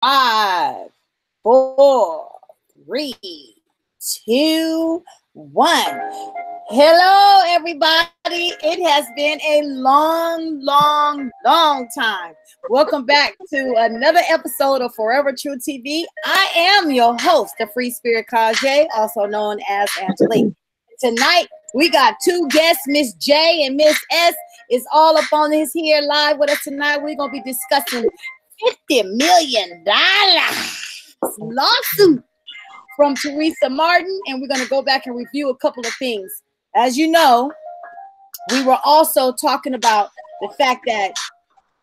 5, 4, 3, 2, 1. Hello, everybody. It has been a long time. Welcome back to another episode of Forever True TV. I am your host, the Free Spirit Kajay, also known as Angelique. Tonight, we got two guests, Miss J and Miss S. Is all up on this here live with us tonight. We're going to be discussing $50 million lawsuit from Theresa Martin, and we're going to go back and review a couple of things. As you know, we were also talking about the fact that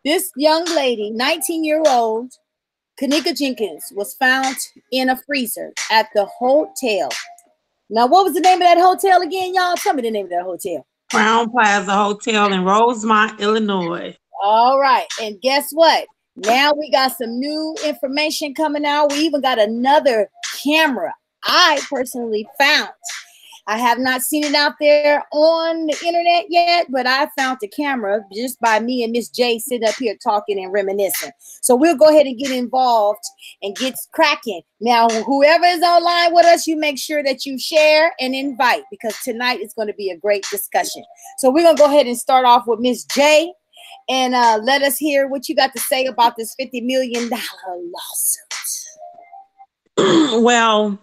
this young lady, 19-year-old Kenneka Jenkins, was found in a freezer at the hotel. Now, what was the name of that hotel again, y'all? Tell me the name of that hotel. Crown Plaza Hotel in Rosemont, Illinois. All right. And guess what? Now we got some new information coming out. We even got another camera I personally found. I have not seen it out there on the internet yet, but I found the camera just by me and Miss J sitting up here talking and reminiscing. So we'll go ahead and get involved and get cracking. Now, whoever is online with us, you make sure that you share and invite, because tonight is going to be a great discussion. So we're going to go ahead and start off with Miss J, and let us hear what you got to say about this $50 million lawsuit. Well,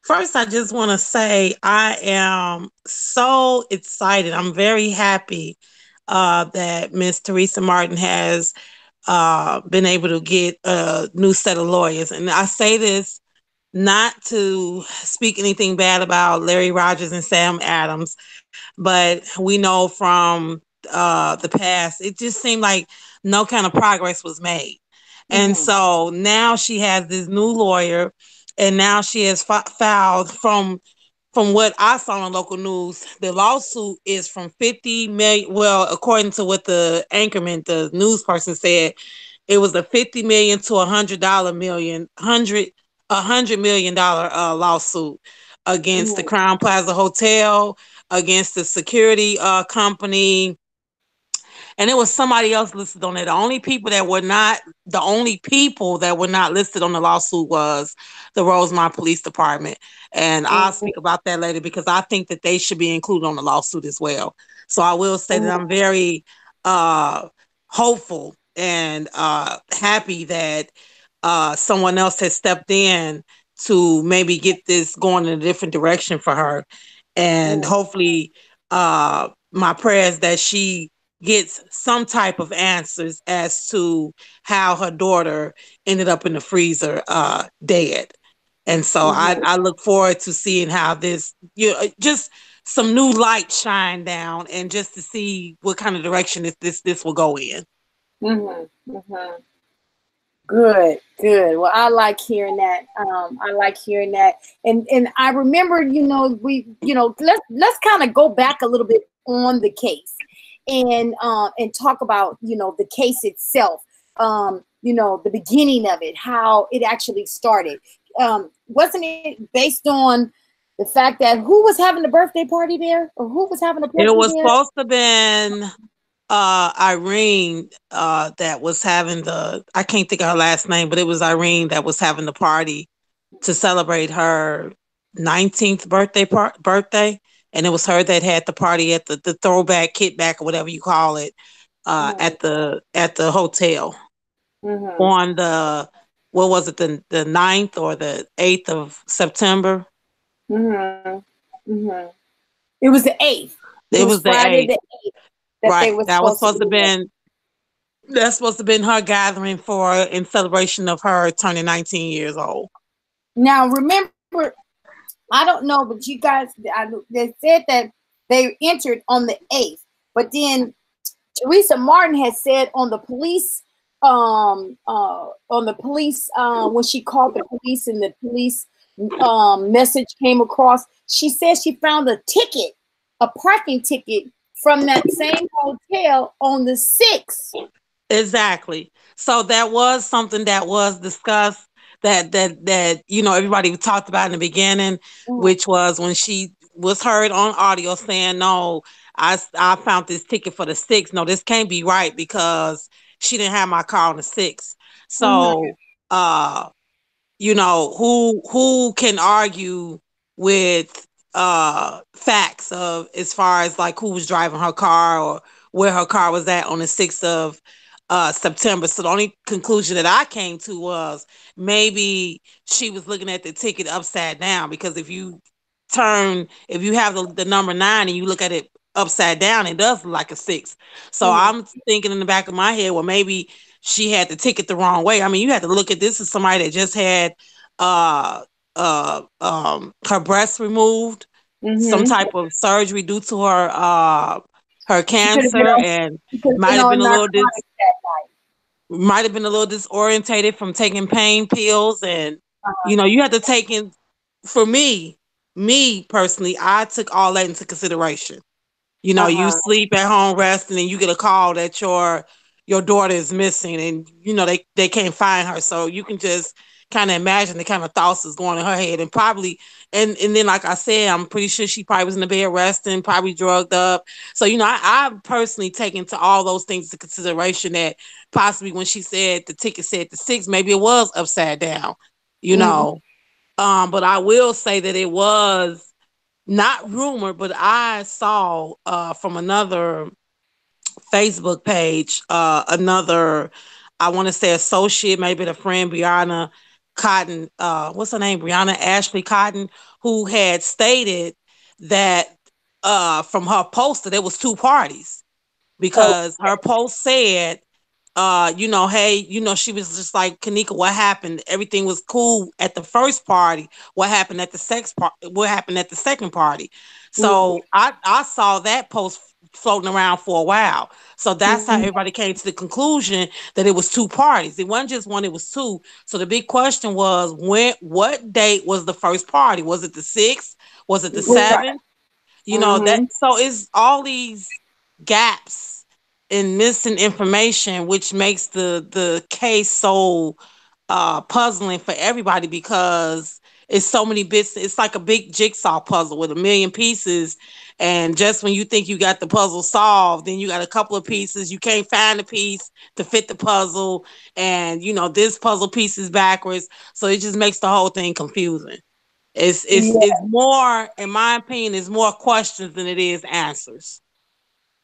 first, I just want to say I am so excited. I'm very happy that Miss Theresa Martin has been able to get a new set of lawyers. And I say this not to speak anything bad about Larry Rogers and Sam Adams, but we know from the past, it just seemed like no kind of progress was made. And so now she has this new lawyer. And now she has filed, from what I saw on local news, the lawsuit is from 50 million. Well, according to what the anchorman, the news person said, it was a $50 million to $100 million lawsuit against the Crown Plaza Hotel, against the security company. And it was somebody else listed on it. The only people that were not listed on the lawsuit was the Rosemont Police Department. And I'll speak about that later, because I think that they should be included on the lawsuit as well. So I will say that I'm very hopeful and happy that someone else has stepped in to maybe get this going in a different direction for her. And hopefully my prayer is that she gets some type of answers as to how her daughter ended up in the freezer dead. And so I look forward to seeing how this, just some new light shine down, and just to see what kind of direction this will go in. Good. Well, I like hearing that. And I remember, let's kind of go back a little bit on the case. And talk about, the case itself, the beginning of it, how it actually started. Wasn't it based on the fact that who was having the birthday party there, or who was having a party there? It was supposed to have been Irene that was having I can't think of her last name, but it was Irene that was having the party to celebrate her 19th birthday. And it was her that had the party at the throwback, kickback, or whatever you call it, at the hotel on the 9th or the 8th of September. It was the 8th. It was the Friday 8th. Right. That's supposed to have been her gathering in celebration of her turning 19 years old. Now, remember, I don't know, but you guys, they said that they entered on the 8th, but then Theresa Martin had said on the police, when she called the police and the police message came across, she said she found a parking ticket from that same hotel on the 6th. Exactly. So that was something that was discussed. That everybody talked about in the beginning, which was when she was heard on audio saying, "No, I found this ticket for the 6th. No, this can't be right, because she didn't have my car on the 6th." So uh who can argue with facts of as far as like who was driving her car or where her car was at on the 6th of September. So the only conclusion that I came to was maybe she was looking at the ticket upside down, because if you have the number 9 and you look at it upside down, it does look like a 6. So Mm-hmm. I'm thinking in the back of my head, well, maybe she had the ticket the wrong way. I mean, you had to look at this as somebody that just had uh her breast removed, some Mm-hmm. type of surgery due to her She could have been cancer, on. and She could have might been have been on a little narcotics that night. disorientated from taking pain pills. And Uh-huh. you have to take in, for me personally, I took all that into consideration. You Uh-huh. sleep at home resting, and you get a call that your daughter is missing, and they can't find her. So you can just kind of imagine the kind of thoughts that's going in her head, and probably and then, like I said, I'm pretty sure she probably was in the bed resting, probably drugged up. So I personally take into all those things into consideration, that possibly when she said the ticket said the 6, maybe it was upside down. You Mm-hmm. know, but I will say that it was not rumored, but I saw from another Facebook page, another, I want to say associate, maybe the friend Brianna Cotton, what's her name? Brianna Ashley Cotton, who had stated that from her post that there was two parties, Oh, because her post said, hey, she was just like, Kanika, what happened? Everything was cool at the first party. What happened at the what happened at the second party? mm-hmm. So I saw that post floating around for a while. So that's how Mm-hmm. everybody came to the conclusion that it was two parties. It wasn't just one, it was two. So the big question was, what date was the first party? Was it the 6th? Was it the Right. 7th? That, Mm-hmm. so it's all these gaps in missing information, which makes the case so puzzling for everybody, because it's so many bits. It's like a big jigsaw puzzle with a million pieces, and just when you think you got the puzzle solved, then you got a couple of pieces, you can't find a piece to fit the puzzle, and this puzzle piece is backwards, so it just makes the whole thing confusing. It's Yeah. more, in my opinion, it's more questions than it is answers.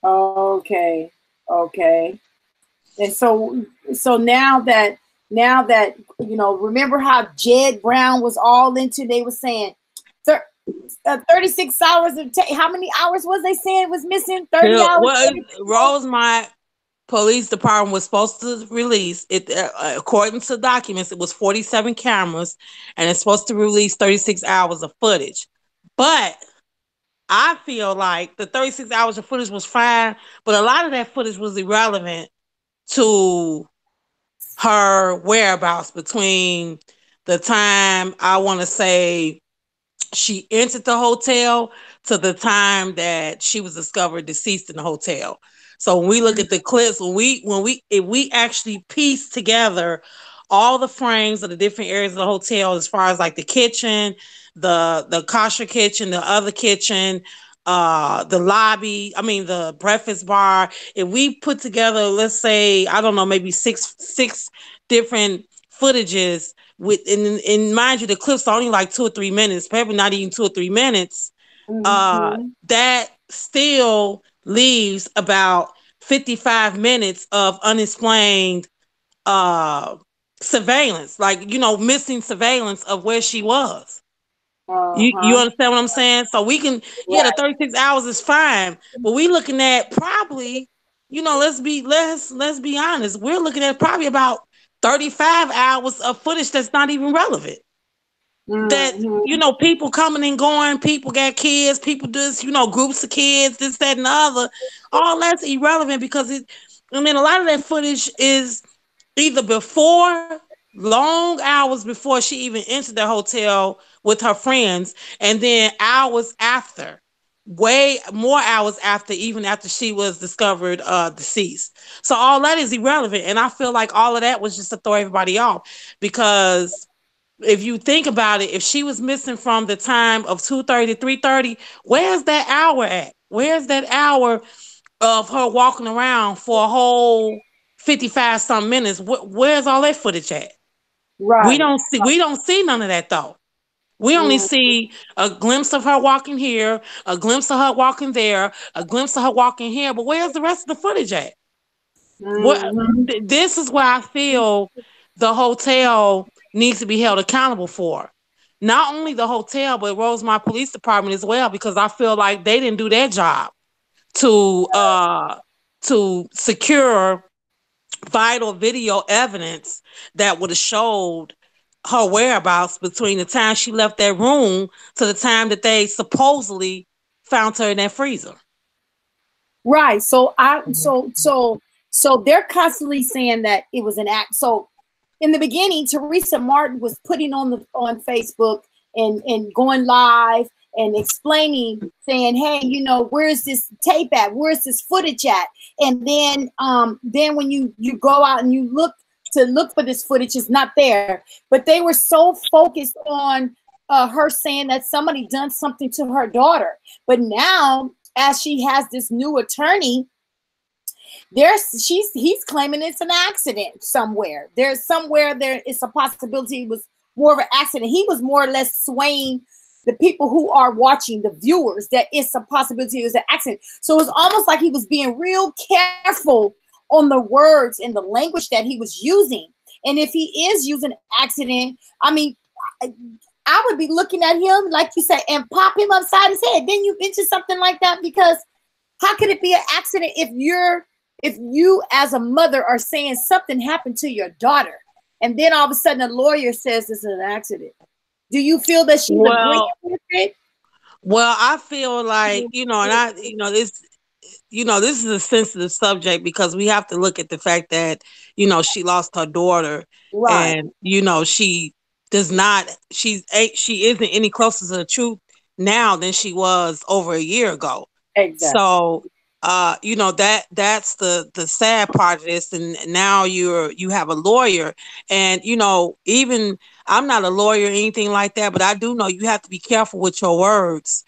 Okay. Okay. And so now that remember how Jed Brown was all into, they were saying 36 hours of how many hours was they saying was missing? 30 Yeah, hours, well, 36 hours? Rosemont Police Department was supposed to release it, according to documents. It was 47 cameras, and it's supposed to release 36 hours of footage. But I feel like the 36 hours of footage was fine, but a lot of that footage was irrelevant to her whereabouts between the time, I want to say, she entered the hotel to the time that she was discovered deceased in the hotel. So when we look at the clips, if we actually piece together all the frames of the different areas of the hotel, as far as like the kitchen, the kosher kitchen, the other kitchen, the lobby, I mean the breakfast bar, if we put together, let's say, I don't know, maybe six different footages with, and mind you, the clips are only like 2 or 3 minutes, probably not even 2 or 3 minutes. Mm-hmm. That still leaves about 55 minutes of unexplained uh surveillance, like missing surveillance of where she was. You Uh-huh. understand what I'm saying? So we can, yeah, the Right. 36 hours is fine, but we looking at probably, let's be honest, we're looking at probably about 35 hours of footage that's not even relevant. That, Mm-hmm. people coming and going, people got kids, people just, groups of kids, this, that, and the other. All that's irrelevant, because I mean, a lot of that footage is either before, long hours before she even entered the hotel with her friends, and then hours after, way more hours after, even after she was discovered deceased. So all that is irrelevant, and I feel like all of that was just to throw everybody off, because if you think about it, if she was missing from the time of 2:30 to 3:30, where's that hour at? Where's that hour of her walking around for a whole 55 some minutes? Where's all that footage at? Right. We don't see none of that though. We only Mm, see a glimpse of her walking here, a glimpse of her walking there, a glimpse of her walking here. But where's the rest of the footage at? What mhm. this is where I feel the hotel needs to be held accountable for. Not only the hotel, but Rosemont Police Department as well, because I feel like they didn't do their job to secure vital video evidence that would have showed her whereabouts between the time she left that room to the time that they supposedly found her in that freezer. Right. So they're constantly saying that it was an act. So in the beginning, Theresa Martin was putting on Facebook and going live and explaining, saying, "Hey, where's this tape at? Where's this footage at?" And then when you go out and you look for this footage, it's not there. But they were so focused on her saying that somebody done something to her daughter. But now, as she has this new attorney, he's claiming it's an accident somewhere. There's somewhere there is a possibility it was more of an accident. He was more or less swaying the people who are watching, the viewers, that it's a possibility it was an accident. So it's almost like he was being real careful on the words and the language that he was using. And if he is using accident, I mean, I would be looking at him, like you said, and pop him upside his head. Then you mention something like that, because how could it be an accident if you as a mother are saying something happened to your daughter, and then all of a sudden a lawyer says it's an accident? Do you feel that she's agreeing with it? Well, I feel like, this is a sensitive subject because we have to look at the fact that, she lost her daughter, Right. and, she does not, she isn't any closer to the truth now than she was over a year ago. Exactly. So, that's the sad part of this. And now you have a lawyer, and, even I'm not a lawyer or anything like that, but I do know you have to be careful with your words,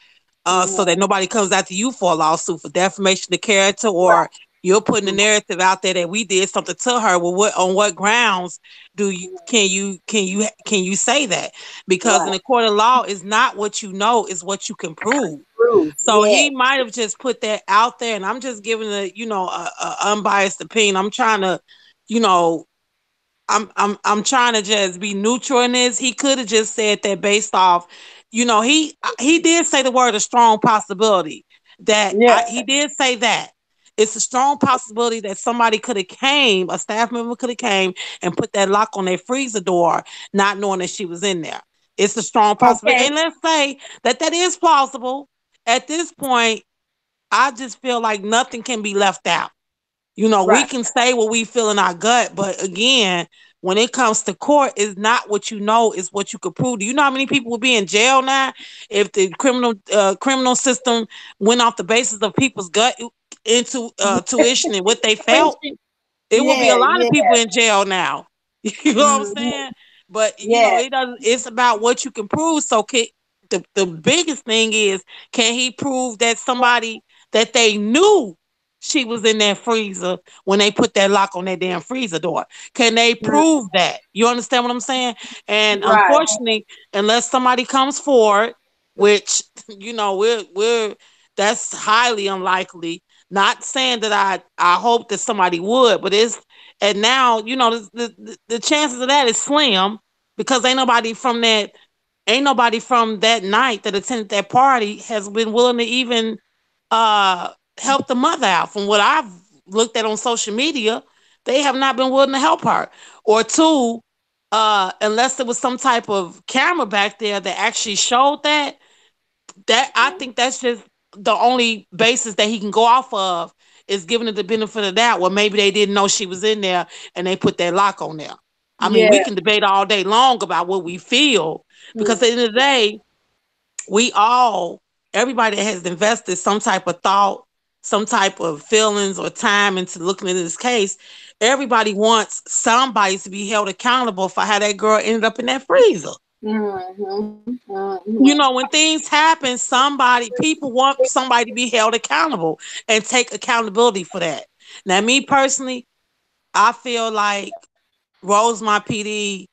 so that nobody comes after you for a lawsuit for defamation of character, or you're putting the narrative out there that we did something to her. Well, on what grounds can you say that? Because in Right. the court of law, is not what you know, is what you can prove. True. So Yeah. he might have just put that out there, and I'm just giving a unbiased opinion. I'm trying to, you know, I'm trying to just be neutral in this. He could have just said that based off, he did say the word a strong possibility. Yeah. He did say that. It's a strong possibility that somebody could have came, a staff member could have came and put that lock on their freezer door, not knowing that she was in there. It's a strong possibility. Okay. And let's say that is plausible. At this point, I just feel like nothing can be left out. We Right. can say what we feel in our gut, but again, when it comes to court, it's not what you know, it's what you could prove. Do you know how many people would be in jail now if the criminal system went off the basis of people's gut into tuition and what they felt? It will be a Yeah. lot of Yeah. people in jail now. You know what I'm Mhm. saying? But Yeah. it doesn't. It's about what you can prove. So the biggest thing is, can he prove that somebody that they knew she was in that freezer when they put that lock on that damn freezer door? Can they Mhm. prove that? You understand what I'm saying? And Right. unfortunately, unless somebody comes forward, which we're that's highly unlikely. Not saying that I hope that somebody would, but and now the chances of that is slim, because ain't nobody from that night that attended that party has been willing to even help the mother out. From what I've looked at on social media, they have not been willing to help her. Or two, unless there was some type of camera back there that actually showed that I think that's just the only basis that he can go off of, is giving it the benefit of that. Well, maybe they didn't know she was in there and they put that lock on there. I mean, we Yeah. can debate all day long about what we feel, because at the end of the day, we all, everybody that has invested some type of thought, some type of feelings or time into looking at this case, everybody wants somebody to be held accountable for how that girl ended up in that freezer. Mhm. Mhm. When things happen, people want somebody to be held accountable and take accountability for that. Now, me personally, I feel like Rosemont PD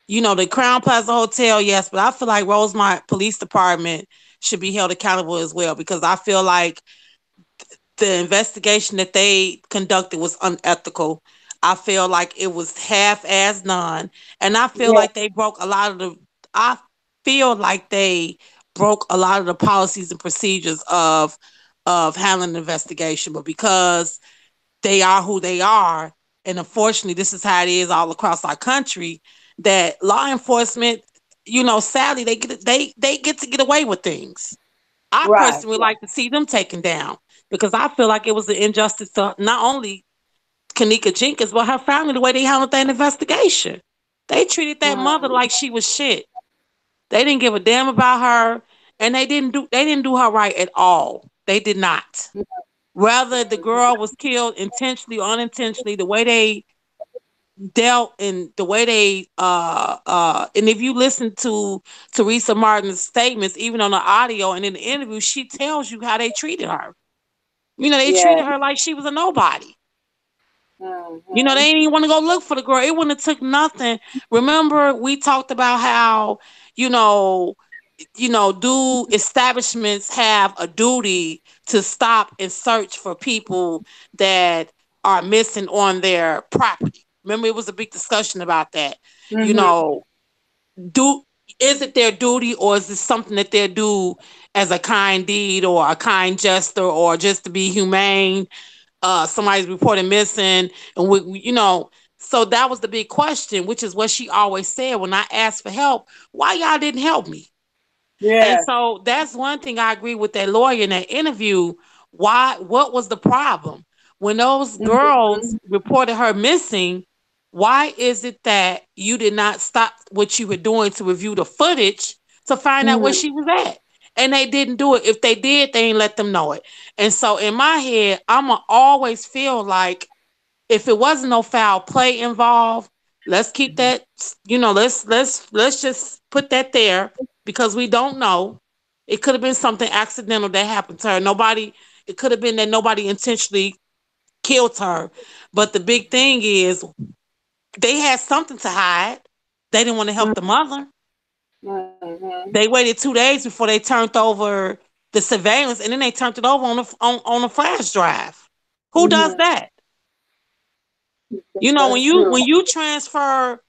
You know, the Crown Plaza Hotel, yes, but I feel like Rosemont Police Department should be held accountable as well, because I feel like the investigation that they conducted was unethical. I feel like it was half-assed none, and I feel Yeah. like they broke a lot of the. I feel like they broke a lot of the policies and procedures of handling the investigation, but because they are who they are, and unfortunately, this is how it is all across our country. That law enforcement, you know, sadly, they get to get away with things. I Right. personally would like to see them taken down, because I feel like it was an injustice to not only Kanika Jenkins, but her family, the way they handled that investigation. They treated that mother like she was shit. They didn't give a damn about her, and they didn't do her right at all. They did not. Whether the girl was killed intentionally or unintentionally, the way they dealt and the way they and if you listen to Theresa Martin's statements, even on the audio and in the interview, she tells you how they treated her. You know, they Yeah. treated her like she was a nobody. You know, Mm-hmm. they didn't even want to go look for the girl. It wouldn't have took nothing. Remember, we talked about how, you know, do establishments have a duty to stop and search for people that are missing on their property? Remember, it was a big discussion about that. You Mm-hmm. know, do is it their duty, or is it something that they do as a kind deed or a kind gesture or just to be humane? Somebody's reported missing, and so that was the big question, which is what she always said when I asked for help. Why y'all didn't help me? And Yeah. so that's one thing I agree with that lawyer in that interview. Why? What was the problem when those Mm-hmm. girls reported her missing? Why is it that you did not stop what you were doing to review the footage to find out where Mm-hmm. she was at? And they didn't do it. If they did, they ain't let them know it. And so in my head, I'ma always feel like if it wasn't no foul play involved, let's keep that, let's just put that there, because we don't know. It could have been something accidental that happened to her. Nobody, it could have been that nobody intentionally killed her. But the big thing is they had something to hide. They didn't want to help the mother. Mm-hmm. They waited 2 days before they turned over the surveillance, and then they turned it over on a flash drive. Who does Mm-hmm. that? You know, when That's you true. when you transfer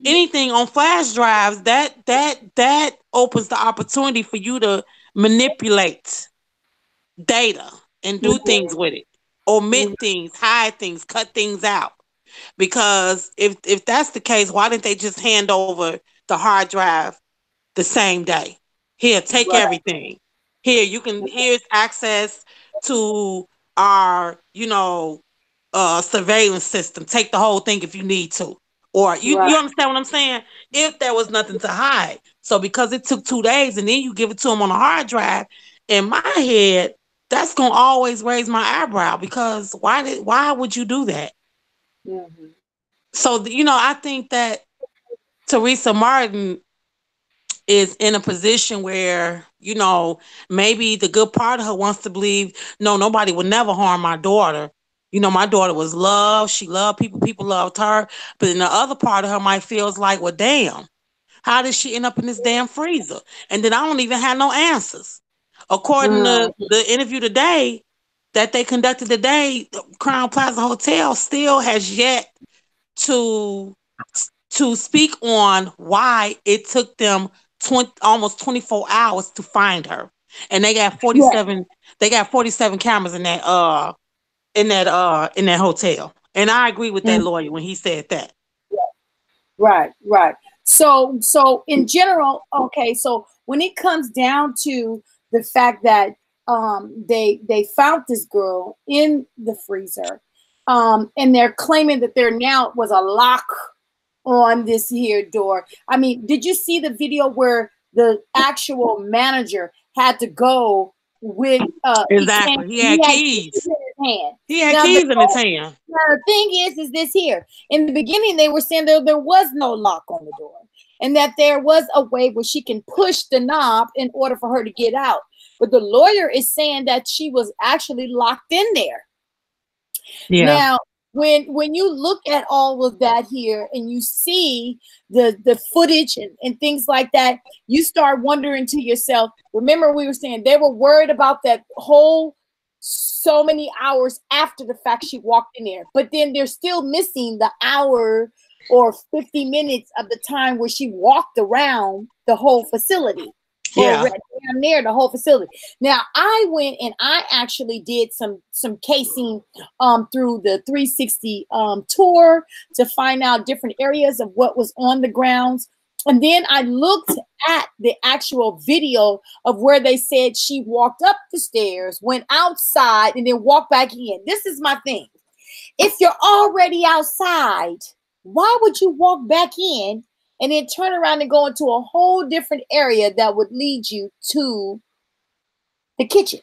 anything on flash drives, that opens the opportunity for you to manipulate data and do things with it, omit Mm-hmm. things, hide things, cut things out. Because if that's the case, why didn't they just hand over the hard drive the same day? Here, take Right. everything. Here, here's access to our, surveillance system. Take the whole thing if you need to. Or you Right. understand what I'm saying? If there was nothing to hide. So because it took 2 days and then you give it to them on a hard drive, in my head, that's gonna always raise my eyebrow, because why would you do that? Mm-hmm. So I think that Theresa Martin is in a position where, maybe the good part of her wants to believe, no, nobody would never harm my daughter. My daughter was loved. She loved people. People loved her. But then the other part of her might feels like, well, damn, how did she end up in this damn freezer? And then I don't even have no answers. According to Mm-hmm. the interview today that they conducted today, the Crown Plaza Hotel still has yet to speak on why it took them almost 24 hours to find her. And Yeah. they got 47 cameras in that hotel. And I agree with that Mm-hmm. lawyer when he said that. Right. Right. So in general, okay. So when it comes down to the fact that they found this girl in the freezer, and they're claiming that there now was a lock on this here door. I mean, did you see the video where the actual manager had to go with Exactly. He he had had keys keys. in his hand. He had Now keys in his hand. the thing is this here. In the beginning, they were saying there was no lock on the door, and that there was a way where she can push the knob in order for her to get out. But the lawyer is saying that she was actually locked in there. Yeah. Now, when you look at all of that here and you see the footage and things like that, you start wondering to yourself. Remember, we were saying they were worried about that whole so many hours after the fact she walked in there, but then they're still missing the hour or 50 minutes of the time where she walked around the whole facility, or Yeah. down near the whole facility. Now I went and I actually did some casing through the 360 tour to find out different areas of what was on the grounds. And then I looked at the actual video of where they said she walked up the stairs, went outside, and then walked back in. This is my thing. If you're already outside, why would you walk back in and then turn around and go into a whole different area that would lead you to the kitchen?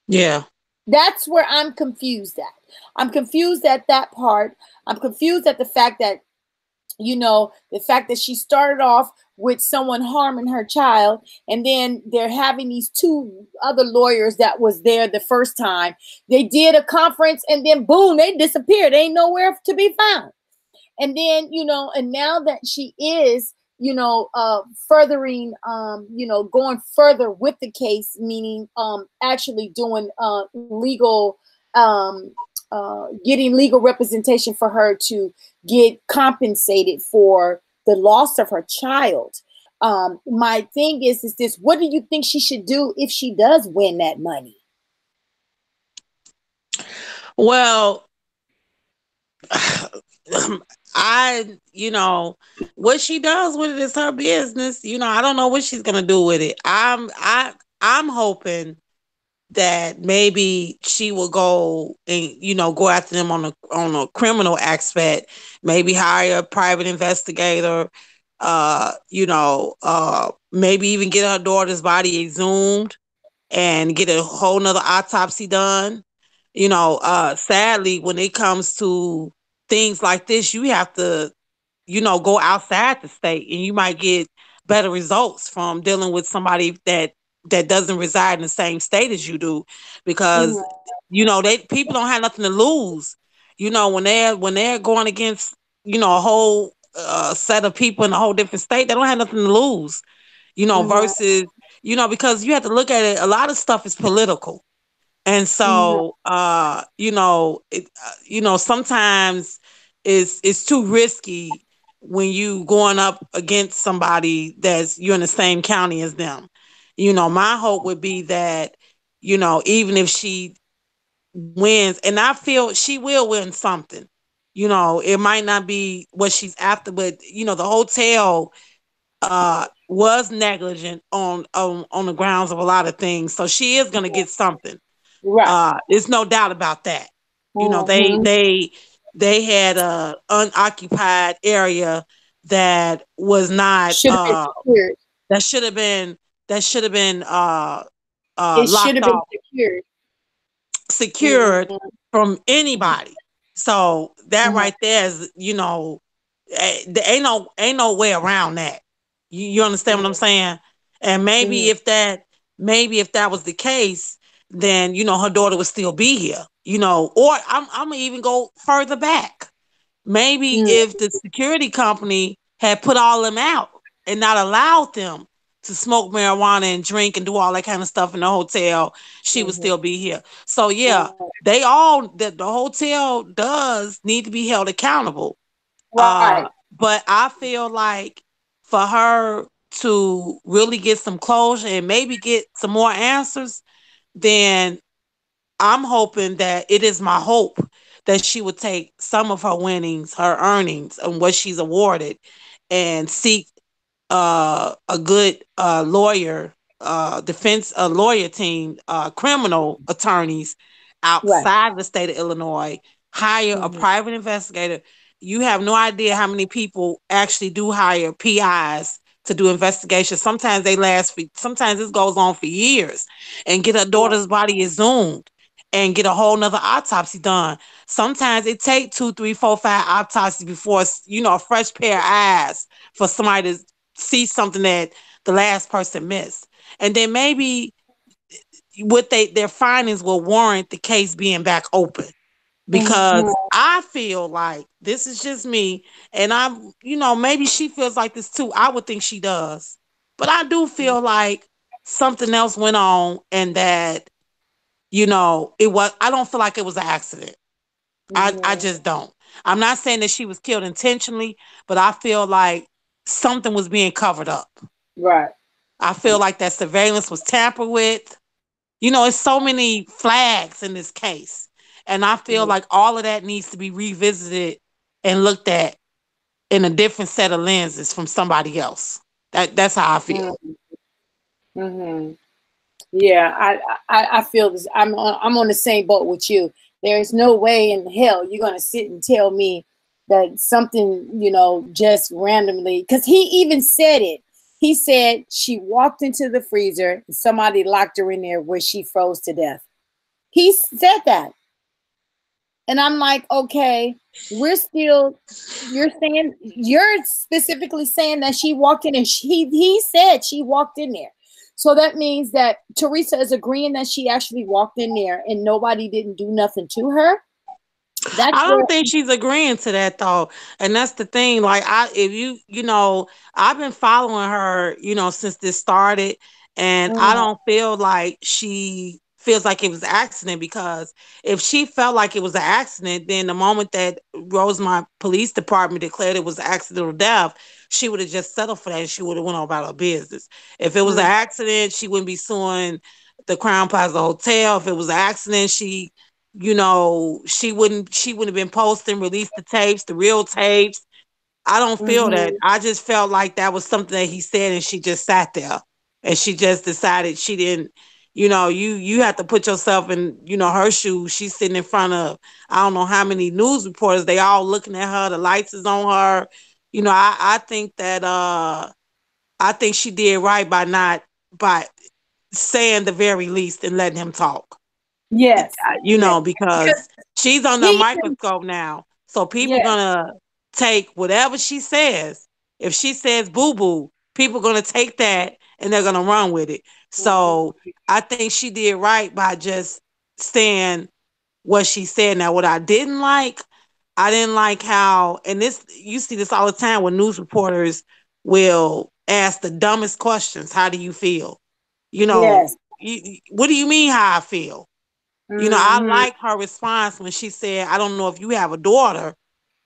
Yeah. That's where I'm confused at. I'm confused at that part. I'm confused at the fact that, the fact that she started off with someone harming her child, and then they're having these two other lawyers that was there the first time. They did a conference and then boom, they disappeared. They ain't nowhere to be found. And then, and now that she is, furthering, going further with the case, meaning actually doing legal, getting legal representation for her to get compensated for the loss of her child. My thing is this: what do you think she should do if she does win that money? Well, what she does with it is her business. I don't know what she's gonna do with it. I'm hoping that maybe she will go and go after them on a criminal aspect. Maybe hire a private investigator. Maybe even get her daughter's body exhumed and get a whole nother autopsy done. Sadly, when it comes to things like this, you have to, go outside the state, and you might get better results from dealing with somebody that doesn't reside in the same state as you do, because people don't have nothing to lose. When they're going against a whole set of people in a whole different state, they don't have nothing to lose. Versus because you have to look at it. A lot of stuff is political. And so, sometimes it's too risky when you going up against somebody you're in the same county as them. My hope would be that, even if she wins, and I feel she will win something, it might not be what she's after, but the hotel was negligent on the grounds of a lot of things, so she is going to get something. Right. There's no doubt about that. Mm-hmm. They had a unoccupied area that was not Should have been secured. that should have been It should locked have been off, secured. secured Mm-hmm. from anybody. So that Mm-hmm. right there is, there ain't no way around that. You understand what I'm saying? And Mm-hmm. maybe if that was the case, then her daughter would still be here. Or I'm gonna even go further back. Maybe if the security company had put all them out and not allowed them to smoke marijuana and drink and do all that kind of stuff in the hotel, she would Mm-hmm. still be here. So yeah, Mm-hmm. the hotel does need to be held accountable. Right. But I feel like for her to really get some closure and maybe get some more answers, then I'm hoping that it is my hope that she would take some of her winnings, her earnings, and what she's awarded, and seek a good defense lawyer team, criminal attorneys Right. outside the state of Illinois, hire a Mm-hmm. private investigator. You have no idea how many people actually do hire PIs to do investigations. Sometimes this goes on for years, and get her Right. daughter's body exhumed and get a whole nother autopsy done. Sometimes it take 2, 3, 4, 5 autopsies before a fresh pair of eyes for somebody to see something that the last person missed. And then maybe their findings will warrant the case being back open. because I feel like this is just me, and I'm, maybe she feels like this too. I would think she does, but I do feel like something else went on, and that it was. I don't feel like it was an accident. I Mhm. just don't. I'm not saying that she was killed intentionally, but I feel like something was being covered up. Right. I feel like that surveillance was tampered with. It's so many flags in this case. And I feel Mhm. like all of that needs to be revisited and looked at in a different set of lenses from somebody else. That's how I feel. Mhm. Yeah, I feel this. I'm on the same boat with you. There is no way in hell you're gonna sit and tell me that something, just randomly. Because he even said it. He said she walked into the freezer and somebody locked her in there where she froze to death. He said that. And I'm like, okay, we're still, you're specifically saying that she walked in and he said she walked in there. So that means that Theresa is agreeing that she actually walked in there and nobody didn't do nothing to her. That's I where, don't think she's agreeing to that though. And that's the thing. Like if I've been following her, since this started, and I mm, don't feel like she feels like it was an accident, because if she felt like it was an accident, then the moment that Rosemont Police Department declared it was an accidental death, she would have just settled for that and she would have went on about her business. If it was an mm, accident, she wouldn't be suing the Crown Plaza Hotel. If it was an accident, she wouldn't have been posting, release the tapes, the real tapes. I don't feel that. mhm. I just felt like that was something that he said and she just sat there and she just decided she didn't. You have to put yourself in, her shoes. She's sitting in front of I don't know how many news reporters. They all looking at her. The lights is on her. I think that I think she did right by not by saying the very least and letting him talk. Yes, yes. Because Because she's under a he, microscope now. So people yes, gonna take whatever she says. If she says boo boo, people gonna take that and they're gonna run with it. So mhm. I think she did right by just saying what she said. Now, what I didn't like how, and this you see this all the time when news reporters will ask the dumbest questions. How do you feel? Yes, What do you mean how I feel? I hmm, like her response when she said, I don't know if you have a daughter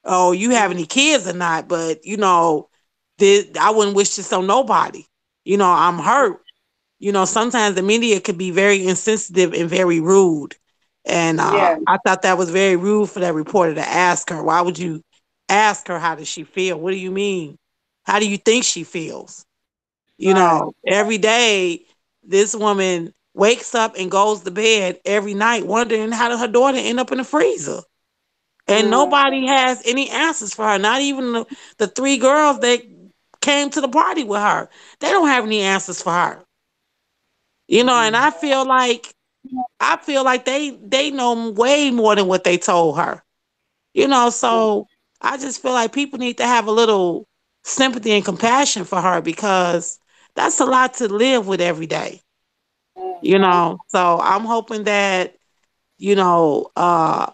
or you have any kids or not, but I wouldn't wish this on nobody. I'm hurt. Sometimes the media could be very insensitive and very rude. And yeah, I thought that was very rude for that reporter to ask her. Why would you ask her how does she feel? What do you mean? How do you think she feels? right, Every day this woman wakes up and goes to bed every night wondering how did her daughter end up in the freezer. And mm, nobody has any answers for her. Not even the three girls that came to the party with her. They don't have any answers for her. And I feel like they know way more than what they told her. So I just feel like people need to have a little sympathy and compassion for her, because that's a lot to live with every day. mhm. So I'm hoping that, you know, uh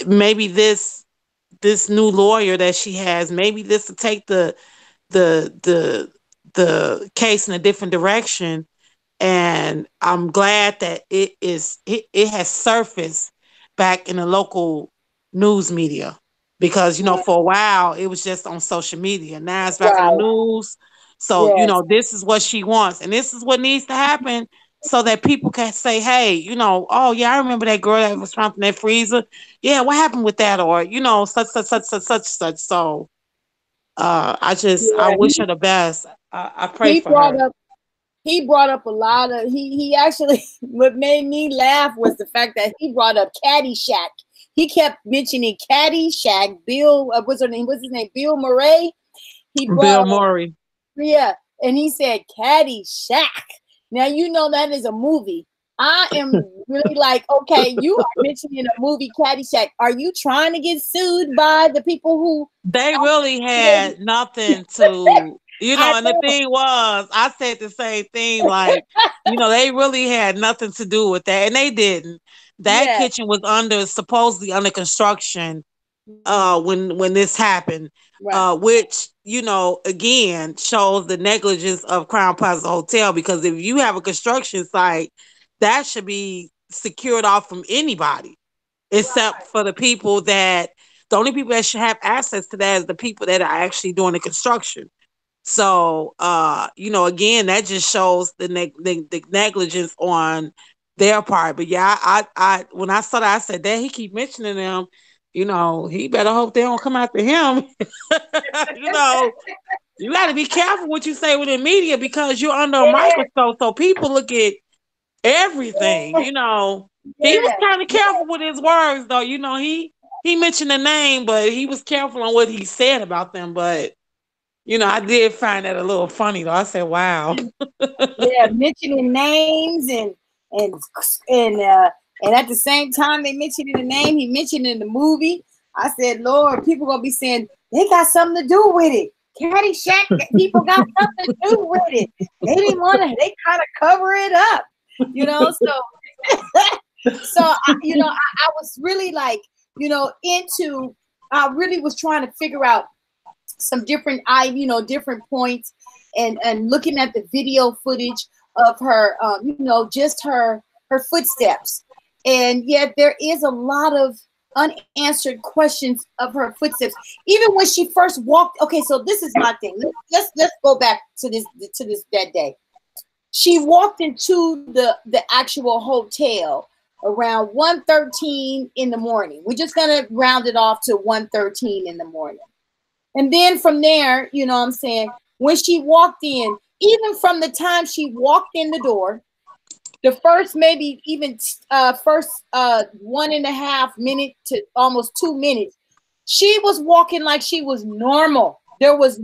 maybe this new lawyer that she has, maybe this will take the the the case in a different direction. And I'm glad that it has surfaced back in the local news media, because Mm, for a while it was just on social media. Now it's back on the right, news. So yes, this is what she wants, and this is what needs to happen, so that people can say, hey, oh yeah, I remember that girl that was found in that freezer. Yeah, what happened with that? Or such. So I yeah. wish her the best. I pray He for brought her. up he brought up a lot of he actually what made me laugh was the fact that he brought up Caddyshack. He kept mentioning Caddyshack. Bill, what's her name? What's his name? Bill Murray. He Bill brought Murray. yeah, and he said Caddyshack. Now you know that is a movie. I am really like, okay, you are mentioning a movie Caddyshack. Are you trying to get sued by the people who They really had nothing to, I and the know. thing was, I said the same thing, like, they really had nothing to do with that. And they didn't. that Yes. kitchen was supposedly under construction when this happened, Right. which again shows the negligence of Crown Plaza Hotel, because if you have a construction site, that should be secured off from anybody except for the only people that should have access to that is the people that are actually doing the construction. So, again, that just shows the negligence on their part. But yeah, when I saw that, I said, "Dad, he keep mentioning them. He better hope they don't come after him." you know, you got to be careful what you say with the media, because you're under a Yeah. microscope, so people look at everything. He was Yeah. kind of careful with his words, though. He mentioned the name, but he was careful on what he said about them. But I did find that a little funny, though. I said, "Wow." Yeah, mentioning names and and uh and at the same time they mentioned the name, he mentioned in the movie. I said, Lord, people gonna be saying they got something to do with it. Caddyshack people got something to do with it. They didn't want to. They kind of cover it up, So I was really like, into. I really was trying to figure out some different points, and looking at the video footage of her, just her footsteps. And yet there is a lot of unanswered questions of her footsteps, even when she first walked. Okay, so this is my thing. Let's go back to this that day. She walked into the actual hotel around 1:13 in the morning. We're just gonna round it off to 1:13 in the morning. And then from there, what I'm saying, when she walked in, even from the time she walked in the door, the first maybe even first 1.5 minute to almost 2 minutes, she was walking like she was normal. There was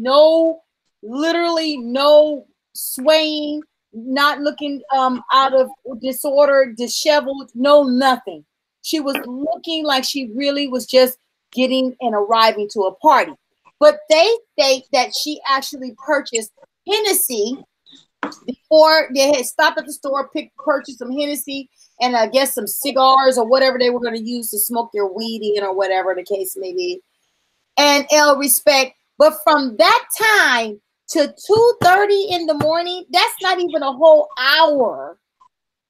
literally no swaying, not looking out of disorder, disheveled, no nothing. She was looking like she really was just getting and arriving to a party. But they state that she actually purchased Hennessy before they had stopped at the store, purchased some Hennessy and I guess some cigars or whatever they were going to use to smoke their weed in, or whatever the case may be. And respect. But from that time to 2:30 in the morning, that's not even a whole hour.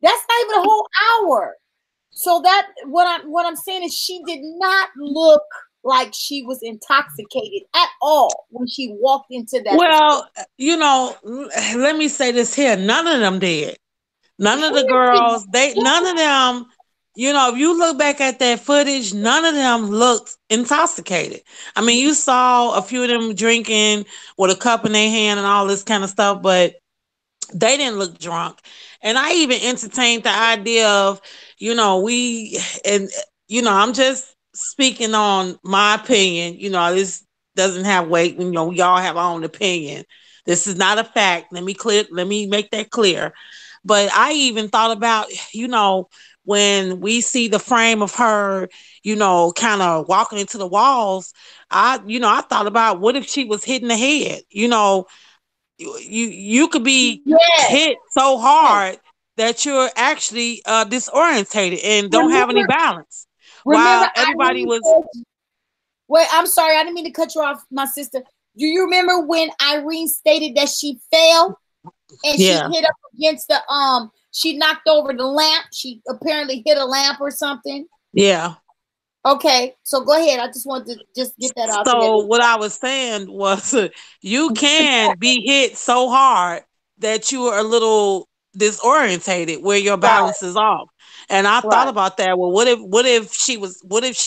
That's not even a whole hour. So that what I'm saying is she did not look like she was intoxicated at all when she walked into that. Well, let me say this here. None of them did. None of the girls, none of them, if you look back at that footage, none of them looked intoxicated. I mean, you saw a few of them drinking with a cup in their hand and all this kind of stuff, but they didn't look drunk. And I even entertained the idea of, I'm just speaking on my opinion. This doesn't have weight. We all have our own opinion. This is not a fact. Let me make that clear. But I even thought about, when we see the frame of her, kind of walking into the walls, I thought about, what if she was hitting the head? You could be Yes. hit so hard that you're actually disorientated and don't have any Remember, balance. remember While everybody Irene was, said, wait, I'm sorry, I didn't mean to cut you off, my sister. Do you remember when Irene stated that she fell and she yeah, hit up against she knocked over the lamp? She apparently hit a lamp or something. yeah. Okay, so go ahead. I just wanted to just get that out there. So what I was saying was, you can be hit so hard that you are a little disorientated, where your Right, balance is off. And I thought right. about that. Well, what if she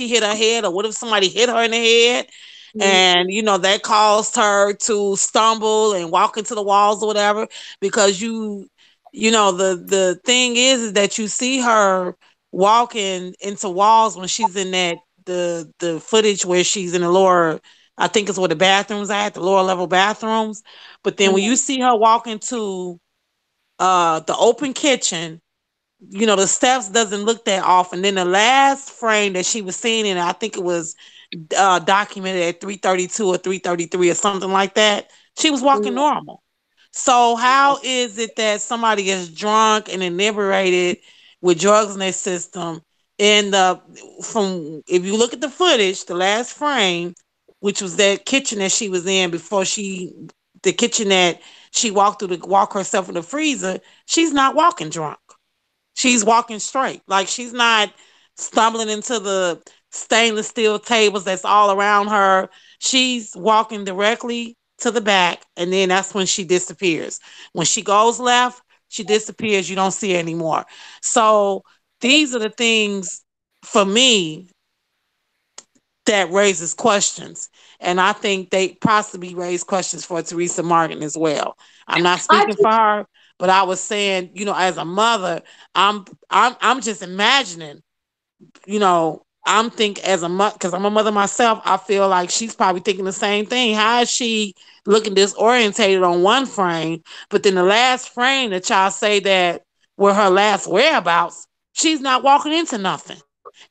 hit her head, or what if somebody hit her in the head, Mhm. and that caused her to stumble and walk into the walls or whatever? Because the thing is that you see her walking into walls when she's in the footage where she's in the lower, I think it's where the bathrooms at, the lower level bathrooms. But then when you Mhm. see her walk into the open kitchen, the steps doesn't look that off. And then the last frame that she was seen in, I think it was documented at 3:32 or 3:33 or something like that, she was walking Mhm. normal. So how is it that somebody is drunk and inebriated with drugs in their system And from if you look at the footage, the last frame, which was that kitchen that she was in before the kitchen that she walked through to walk herself in the freezer, she's not walking drunk. She's walking straight. Like she's not stumbling into the stainless steel tables that's all around her. She's walking directly to the back, and then that's when she disappears. When she goes left, she disappears. You don't see her anymore. So these are the things for me that raises questions. And I think they possibly raise questions for Theresa Martin as well. I'm not I speaking for her, but I was saying, as a mother, I'm just imagining, I'm think as a mother, because I'm a mother myself, I feel like she's probably thinking the same thing. How is she looking disorientated on one frame, but then the last frame that y'all say that were her last whereabouts, she's not walking into nothing.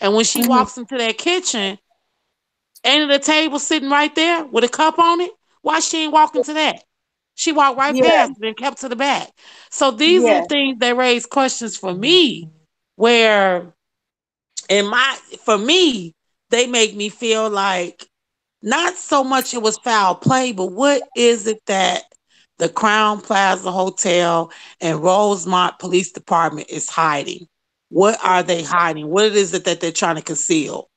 And when she mhm. walks into that kitchen, ain't the table sitting right there with a cup on it? Why she ain't walking to that? She walked right Yeah, past it and kept to the back. So these are the yeah. things that raise questions for me, where for me, they make me feel like not so much it was foul play, but what is it that the Crown Plaza Hotel and Rosemont Police Department is hiding? What are they hiding? What is it that they're trying to conceal?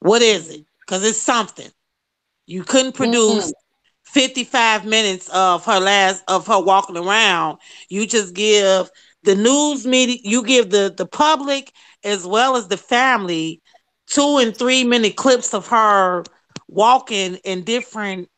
What is it? Because it's something. You couldn't Mm-hmm. produce 55 minutes of her walking around. You just give the news media, you give the public as well as the family 2 and 3 minute clips of her walking in different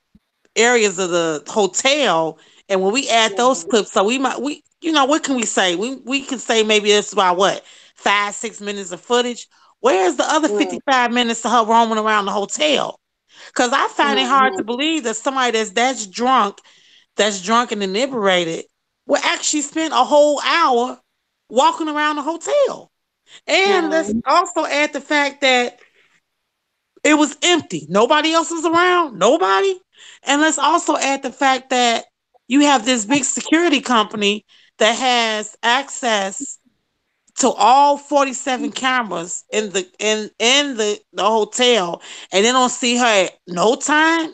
areas of the hotel. And when we add those clips, so what can we say? We can say maybe it's about what, 5, 6 minutes of footage. Where's the other 55 minutes of her roaming around the hotel? Because I find it hard to Mm-hmm. believe that somebody that's drunk and inebriated, will actually spend a whole hour walking around the hotel. And let's Mm-hmm. also add the fact that it was empty. Nobody else was around. Nobody. And let's also add the fact that you have this big security company that has access to all 47 cameras in the hotel, and they don't see her at no time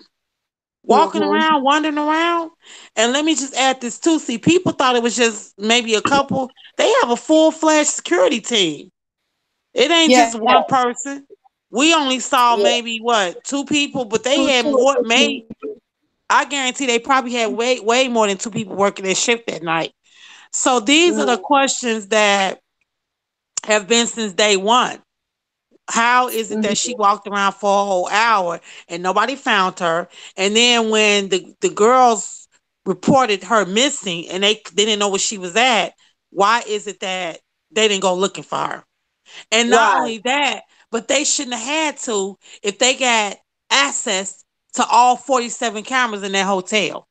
walking Mm-hmm. around, wandering around. And let me just add this too. See, people thought it was just maybe a couple. They have a full-fledged security team. It ain't Yeah, just one person. We only saw yeah. maybe what, two people, but they Two, had two or more. three May people. I guarantee they probably had way, way more than two people working their shift that night. So these are the Mm-hmm. questions that have been since day one. How is it that Mm-hmm. she walked around for a whole hour and nobody found her? And then when the girls reported her missing and they didn't know where she was at, why is it that they didn't go looking for her? And not Right. only that, but they shouldn't have had to if they got access to all 47 cameras in that hotel.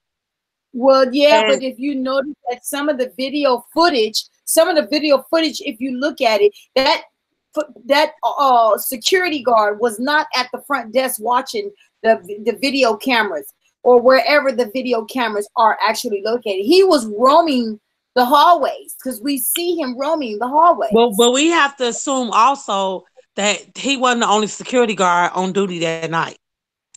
Well, yeah, And but if you notice that some of the video footage, if you look at it, that security guard was not at the front desk watching the video cameras or wherever the video cameras are actually located. He was roaming the hallways because we see him roaming the hallways. but we have to assume also that he wasn't the only security guard on duty that night.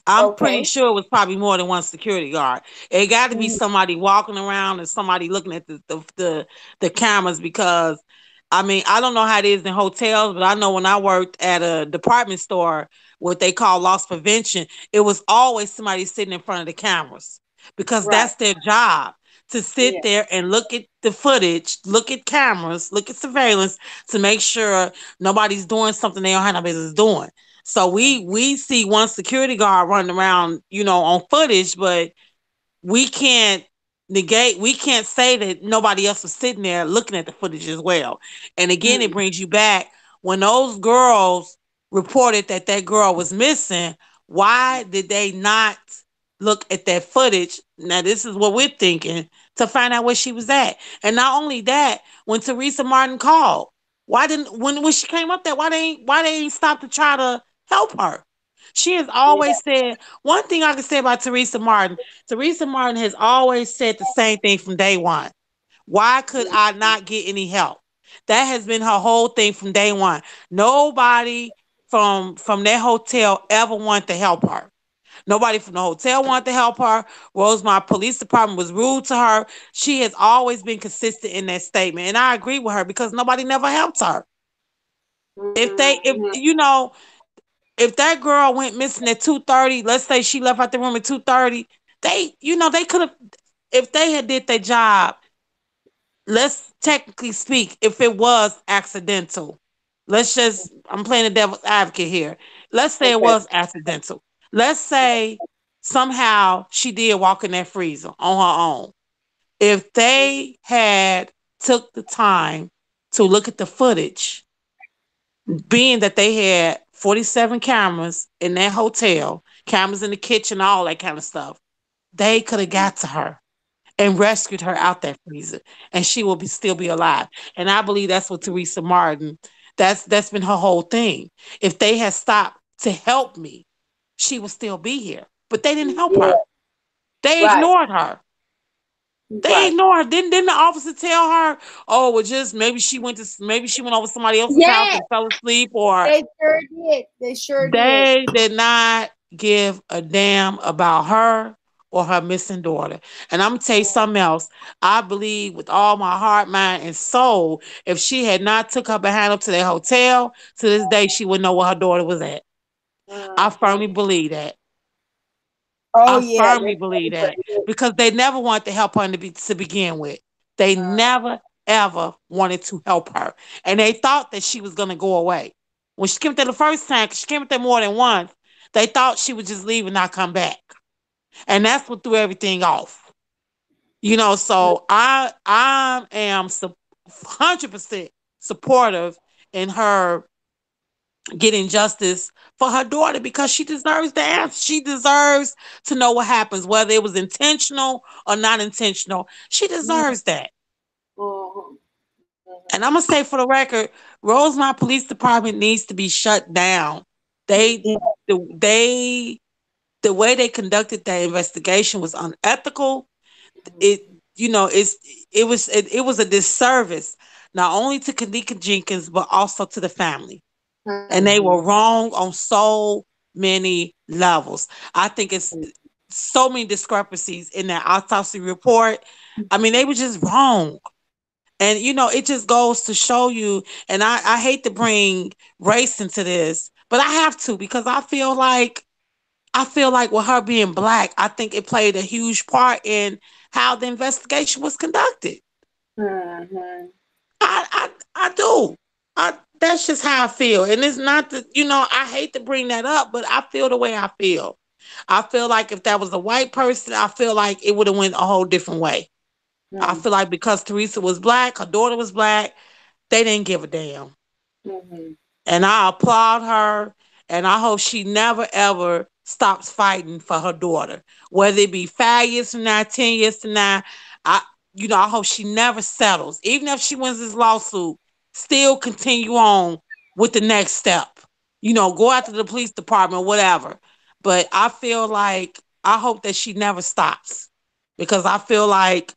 I'm pretty Okay. sure it was probably more than one security guard. It got to be Mhm. somebody walking around and somebody looking at the cameras, because I mean, I don't know how it is in hotels, but I know when I worked at a department store, what they call loss prevention, it was always somebody sitting in front of the cameras, because Right. that's their job, to sit Yeah. there and look at the footage, look at cameras, look at surveillance, to make sure nobody's doing something they don't have no business doing. So we see one security guard running around, on footage, but we can't say that nobody else was sitting there looking at the footage as well. And again, it Mm. brings you back when those girls reported that that girl was missing. Why did they not look at that footage? Now, this is what we're thinking, to find out where she was at. And not only that, when Theresa Martin called, why didn't when she came up there, why they ain't stop to try to help her? She has Yeah. always said, one thing I can say about Theresa Martin. Theresa Martin has always said the same thing from day one. Why could I not get any help? That has been her whole thing from day one. Nobody from that hotel ever wanted to help her. Nobody from the hotel wanted to help her. Rosemont Police Department was rude to her. She has always been consistent in that statement. And I agree with her because nobody never helped her. If Mhm. you know, if that girl went missing at 2:30, let's say she left out the room at 2:30, they could have, if they had did their job, let's technically speak, if it was accidental, I'm playing the devil's advocate here. Let's say it Okay. was accidental. Let's say somehow she did walk in that freezer on her own. If they had took the time to look at the footage, being that they had 47 cameras in that hotel, cameras in the kitchen, all that kind of stuff, they could have got to her and rescued her out that freezer, and she will still be alive. And I believe that's what Theresa Martin. That's been her whole thing. If they had stopped to help me, she would still be here. But they didn't help Yeah. her. They Right. ignored her. They Right. ignored her. Didn't the officer tell her, oh, well, just maybe she went over to somebody else's house Yeah. and fell asleep, or They sure did. They sure did. they did not give a damn about her or her missing daughter. And I'm gonna tell you something else. I believe with all my heart, mind, and soul, if she had not took her behind up to the hotel, to this day she would know where her daughter was at. I Mhm. firmly believe that. Oh I yeah. firmly believe that because they never wanted to help her to begin with. They Uh, never ever wanted to help her, and they thought that she was gonna go away. When she came there the first time, 'cause she came there more than once, they thought she would just leave and not come back, and that's what threw everything off. So I am 100% supportive in her getting justice for her daughter because she deserves the answer. She deserves to know what happens, whether it was intentional or not intentional. She deserves that. mhm. And I'm gonna say for the record, Rosemont Police Department needs to be shut down. They Yeah. they the way they conducted that investigation was unethical. It it was a disservice not only to Kanika Jenkins but also to the family. And they Mhm. were wrong on so many levels. I think it's so many discrepancies in that autopsy report. I mean, they were just wrong. And it just goes to show you, and I hate to bring race into this, but I have to because I feel like with her being black, I think it played a huge part in how the investigation was conducted. Mhm. I do. That's just how I feel. And it's not that, I hate to bring that up, but I feel the way I feel. I feel like if that was a white person, I feel like it would have went a whole different way. I Mhm. feel like because Teresa was black, her daughter was black, they didn't give a damn. Mhm. And I applaud her, and I hope she never ever stops fighting for her daughter. Whether it be 5 years from now, 10 years from now, I I hope she never settles. Even if she wins this lawsuit, still continue on with the next step. Go out to the police department, whatever. But I feel like I hope that she never stops because I feel like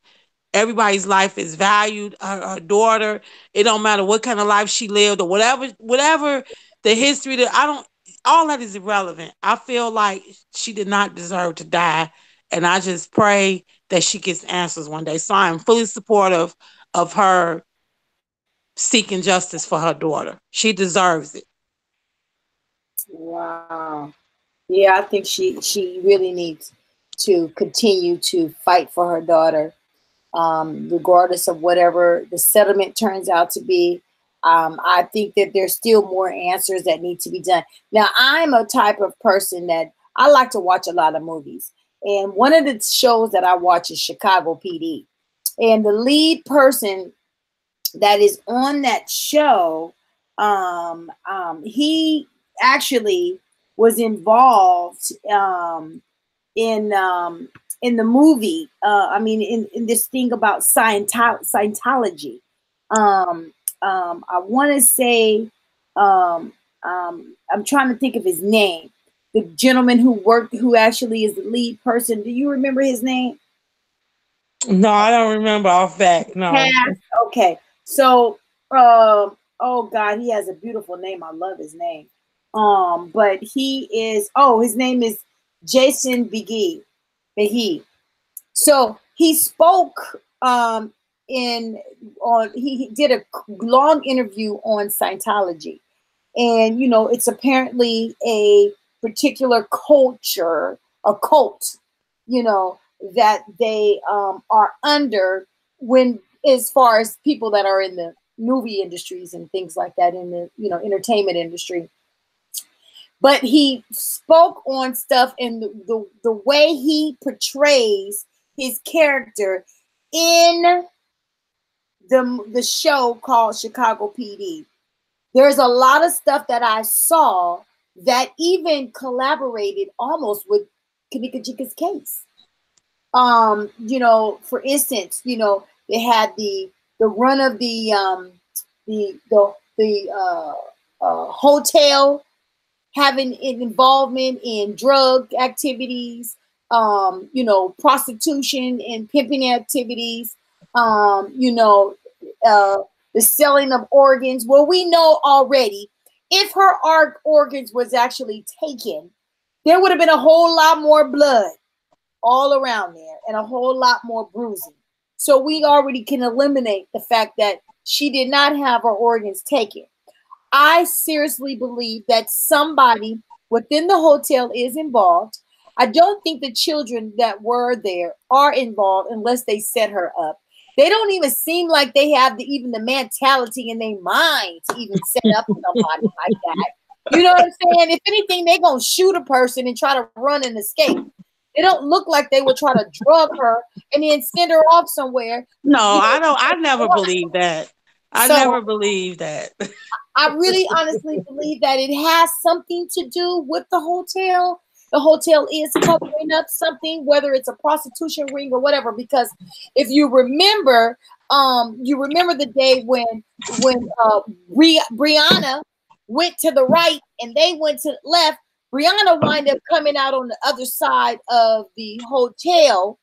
everybody's life is valued. Her daughter, it don't matter what kind of life she lived or whatever the history that I don't. All that is irrelevant. I feel like she did not deserve to die, and I just pray that she gets answers one day. So I am fully supportive of her seeking justice for her daughter. She deserves it. Wow. Yeah, I think she really needs to continue to fight for her daughter, regardless of whatever the settlement turns out to be. I think that there's still more answers that need to be done. Now, I'm a type of person that I like to watch a lot of movies. And one of the shows that I watch is Chicago PD. And the lead person that is on that show, he actually was involved in in the movie. I mean, in this thing about Scientology. Um, I want to say, I'm trying to think of his name. The gentleman who actually is the lead person. Do you remember his name? No, I don't remember off back. No. Cast. Okay. So Oh God, he has a beautiful name. I love his name. But he is. His name is Jason Begee. So he spoke in on he did a long interview on Scientology, and it's apparently a particular culture, a cult, that they are under, when as far as people that are in the movie industries and things like that, in the entertainment industry. But he spoke on stuff, and the way he portrays his character in the show called Chicago PD. There's a lot of stuff that I saw that even collaborated almost with Kanikajika's case. For instance, they had the run of the hotel having an involvement in drug activities, prostitution and pimping activities, the selling of organs. Well, we know already, if her organs was actually taken, there would have been a whole lot more blood all around there and a whole lot more bruising. So we already can eliminate the fact that she did not have her organs taken. I seriously believe that somebody within the hotel is involved. I don't think the children that were there are involved unless they set her up. They don't even seem like they have even the mentality in their mind to even set up somebody like that. You know what I'm saying? If anything, they're going to shoot a person and try to run and escape. They don't look like they would try to drug her and then send her off somewhere. No, I don't. I never believed that. I never believed that. I really honestly believe that it has something to do with the hotel. The hotel is covering up something, whether it's a prostitution ring or whatever. Because if you remember the day when Brianna went to the right and they went to the left. Brianna wound up coming out on the other side of the hotel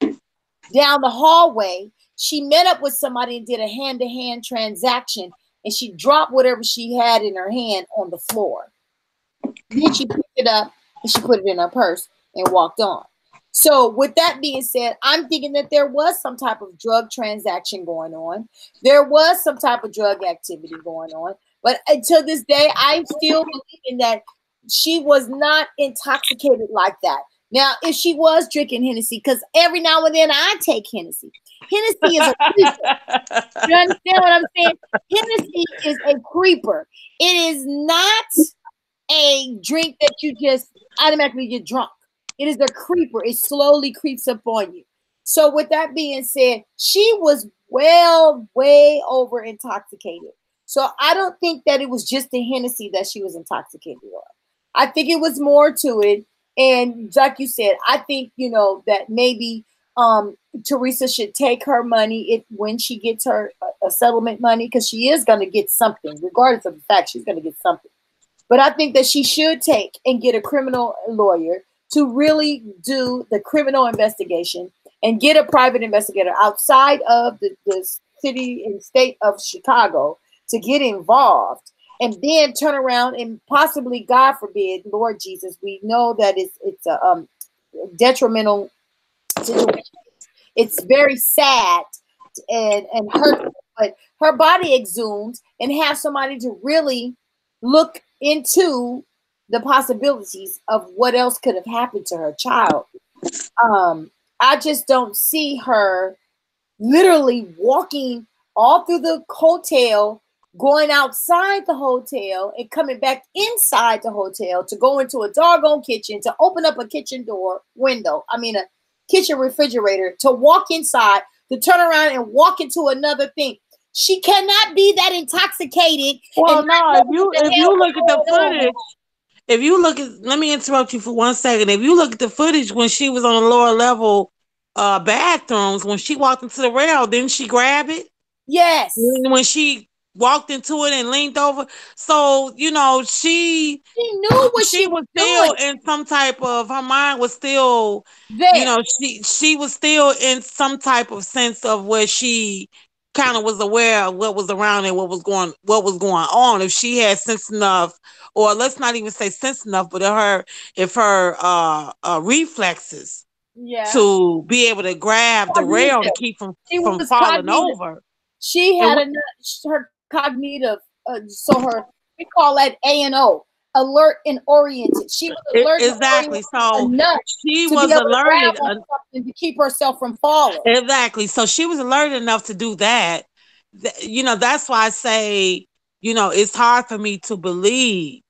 down the hallway. She met up with somebody and did a hand-to-hand transaction, and she dropped whatever she had in her hand on the floor. Then she picked it up and she put it in her purse and walked on. So with that being said, I'm thinking that there was some type of drug transaction going on. There was some type of drug activity going on. But until this day, I'm still believing that she was not intoxicated like that. Now, if she was drinking Hennessy, because every now and then I take Hennessy. Hennessy is a creeper. You understand what I'm saying? Hennessy is a creeper. It is not a drink that you just automatically get drunk. It is a creeper. It slowly creeps up on you. So with that being said, she was way over intoxicated. So I don't think that it was just the Hennessy that she was intoxicated on. I think it was more to it. And like you said, I think, that maybe Theresa should take her money when she gets her a settlement money, because she is going to get something, regardless of the fact she's going to get something. But I think that she should take and get a criminal lawyer to really do the criminal investigation and get a private investigator outside of the city and state of Chicago to get involved, and then turn around and possibly, God forbid, Lord Jesus, we know that it's a detrimental situation. It's very sad and hurtful, but her body exhumed, and have somebody to really look into the possibilities of what else could have happened to her child. I just don't see her literally walking all through the hotel, going outside the hotel and coming back inside the hotel to go into a doggone kitchen, to open up a kitchen a kitchen refrigerator, to walk inside, to turn around and walk into another thing. She cannot be that intoxicated. Well, no, if you look at the footage, let me interrupt you for 1 second. If you look at the footage when she was on the lower level bathrooms, when she walked into the rail, didn't she grab it? Yes. When she walked into it and leaned over. So, she knew what she was still doing. in some type of, her mind was still there. She was still in some type of sense of where she kind of was aware of what was around and what was going on. If she had sense enough, or let's not even say sense enough, but if her reflexes Yeah. to be able to grab the rail to Cognitive. keep She from was falling cognitive. over. She And had enough. Her cognitive. So her, we call that A&O, alert and oriented. She was alert and exactly. oriented So enough she to be was able to grab alerted. on something to keep herself from falling. Exactly. So she was alerted enough to do that. That's why I say, it's hard for me to believe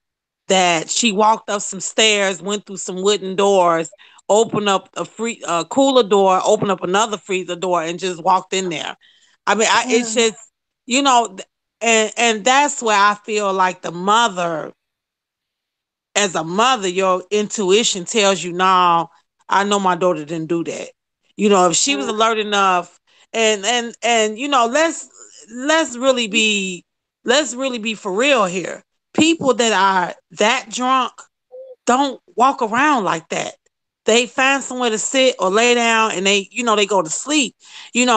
that she walked up some stairs, went through some wooden doors, opened up a cooler door, opened up another freezer door, and just walked in there. I mean, it's Mm-hmm. just, you know, and that's where I feel like the mother, as a mother, your intuition tells you, "No, I know my daughter didn't do that." If she was alert enough, and let's really be let's really be for real here. People that are that drunk don't walk around like that. They find somewhere to sit or lay down, and they go to sleep. And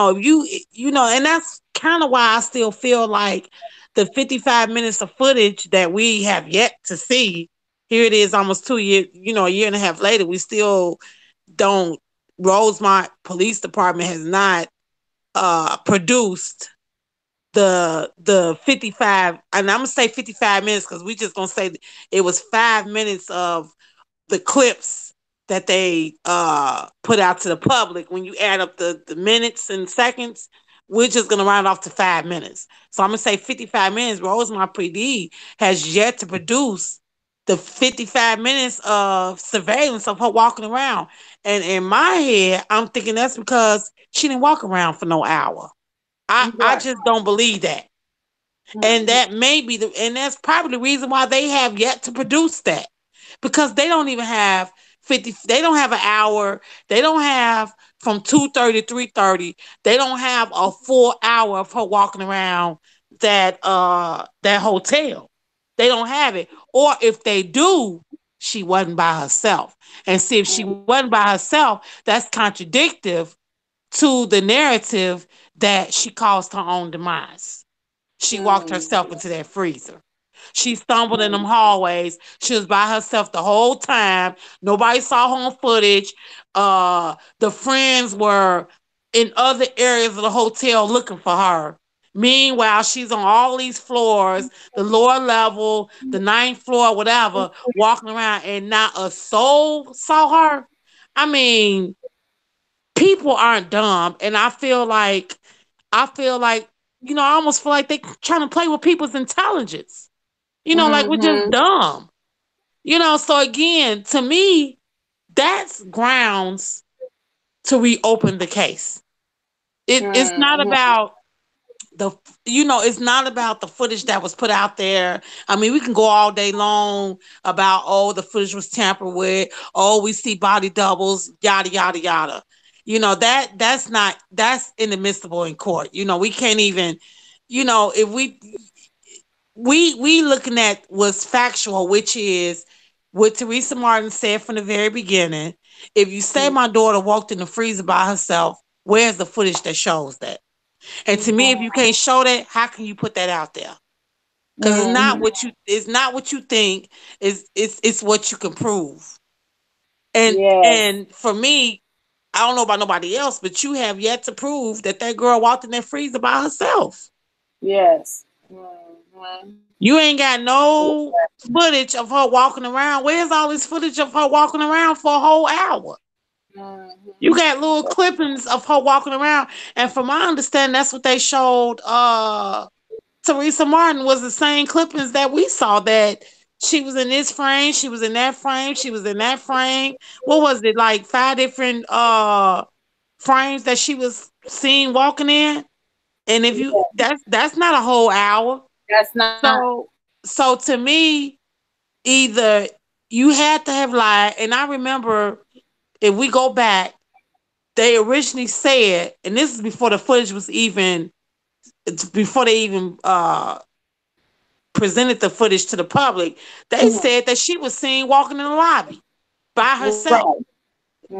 that's kind of why I still feel like the 55 minutes of footage that we have yet to see. Here it is, almost 2 years, a year and a half later, we still don't. Rosemont Police Department has not produced the 55, and I'm gonna say 55 minutes because we just gonna say it was 5 minutes of the clips that they put out to the public. When you add up the minutes and seconds, we're just gonna round off to 5 minutes. So I'm gonna say 55 minutes. Rosemont PD has yet to produce the 55 minutes of surveillance of her walking around. And in my head, I'm thinking that's because she didn't walk around for no hour. I Right. just don't believe that. And Mm-hmm. that's probably the reason why they have yet to produce that. Because they don't even have 50, they don't have an hour, they don't have from 2:30 to 3:30, they don't have a full hour of her walking around that hotel. They don't have it. Or if they do, she wasn't by herself. And see, if she wasn't by herself, that's contradictive to the narrative that she caused her own demise. She walked herself into that freezer. She stumbled in them hallways. She was by herself the whole time. Nobody saw her on footage. The friends were in other areas of the hotel looking for her. Meanwhile, she's on all these floors, the lower level, the ninth floor, whatever, walking around, and not a soul saw her. I mean, people aren't dumb, and I feel like, I almost feel like they trying to play with people's intelligence. Like we're just Mm-hmm. dumb. So again, to me, that's grounds to reopen the case. It's not Mm-hmm. about the it's not about the footage that was put out there. I mean, we can go all day long about, oh, the footage was tampered with, oh, we see body doubles, yada yada yada. That's inadmissible in court. We can't even, if we looking at what's factual, which is what Theresa Martin said from the very beginning. If you say my daughter walked in the freezer by herself, where's the footage that shows that? And to me, if you can't show that, how can you put that out there? Because Mm-hmm. it's not what you think. It's what you can prove. And Yes. and for me, I don't know about nobody else, but you have yet to prove that that girl walked in that freezer by herself. Yes. Mm-hmm. You ain't got no footage of her walking around. Where's all this footage of her walking around for a whole hour? You Mm-hmm. got little clippings of her walking around. And from my understanding, that's what they showed Theresa Martin, was the same clippings that we saw, that she was in this frame, she was in that frame, she was in that frame. What was it, like five different frames that she was seen walking in? And if you, Yeah. that's not a whole hour. That's not. So to me, either you had to have lied, and I remember, if we go back, they originally said, and this is before the footage was even, it's before they even presented the footage to the public, they Mhm. said that she was seen walking in the lobby by Right. herself.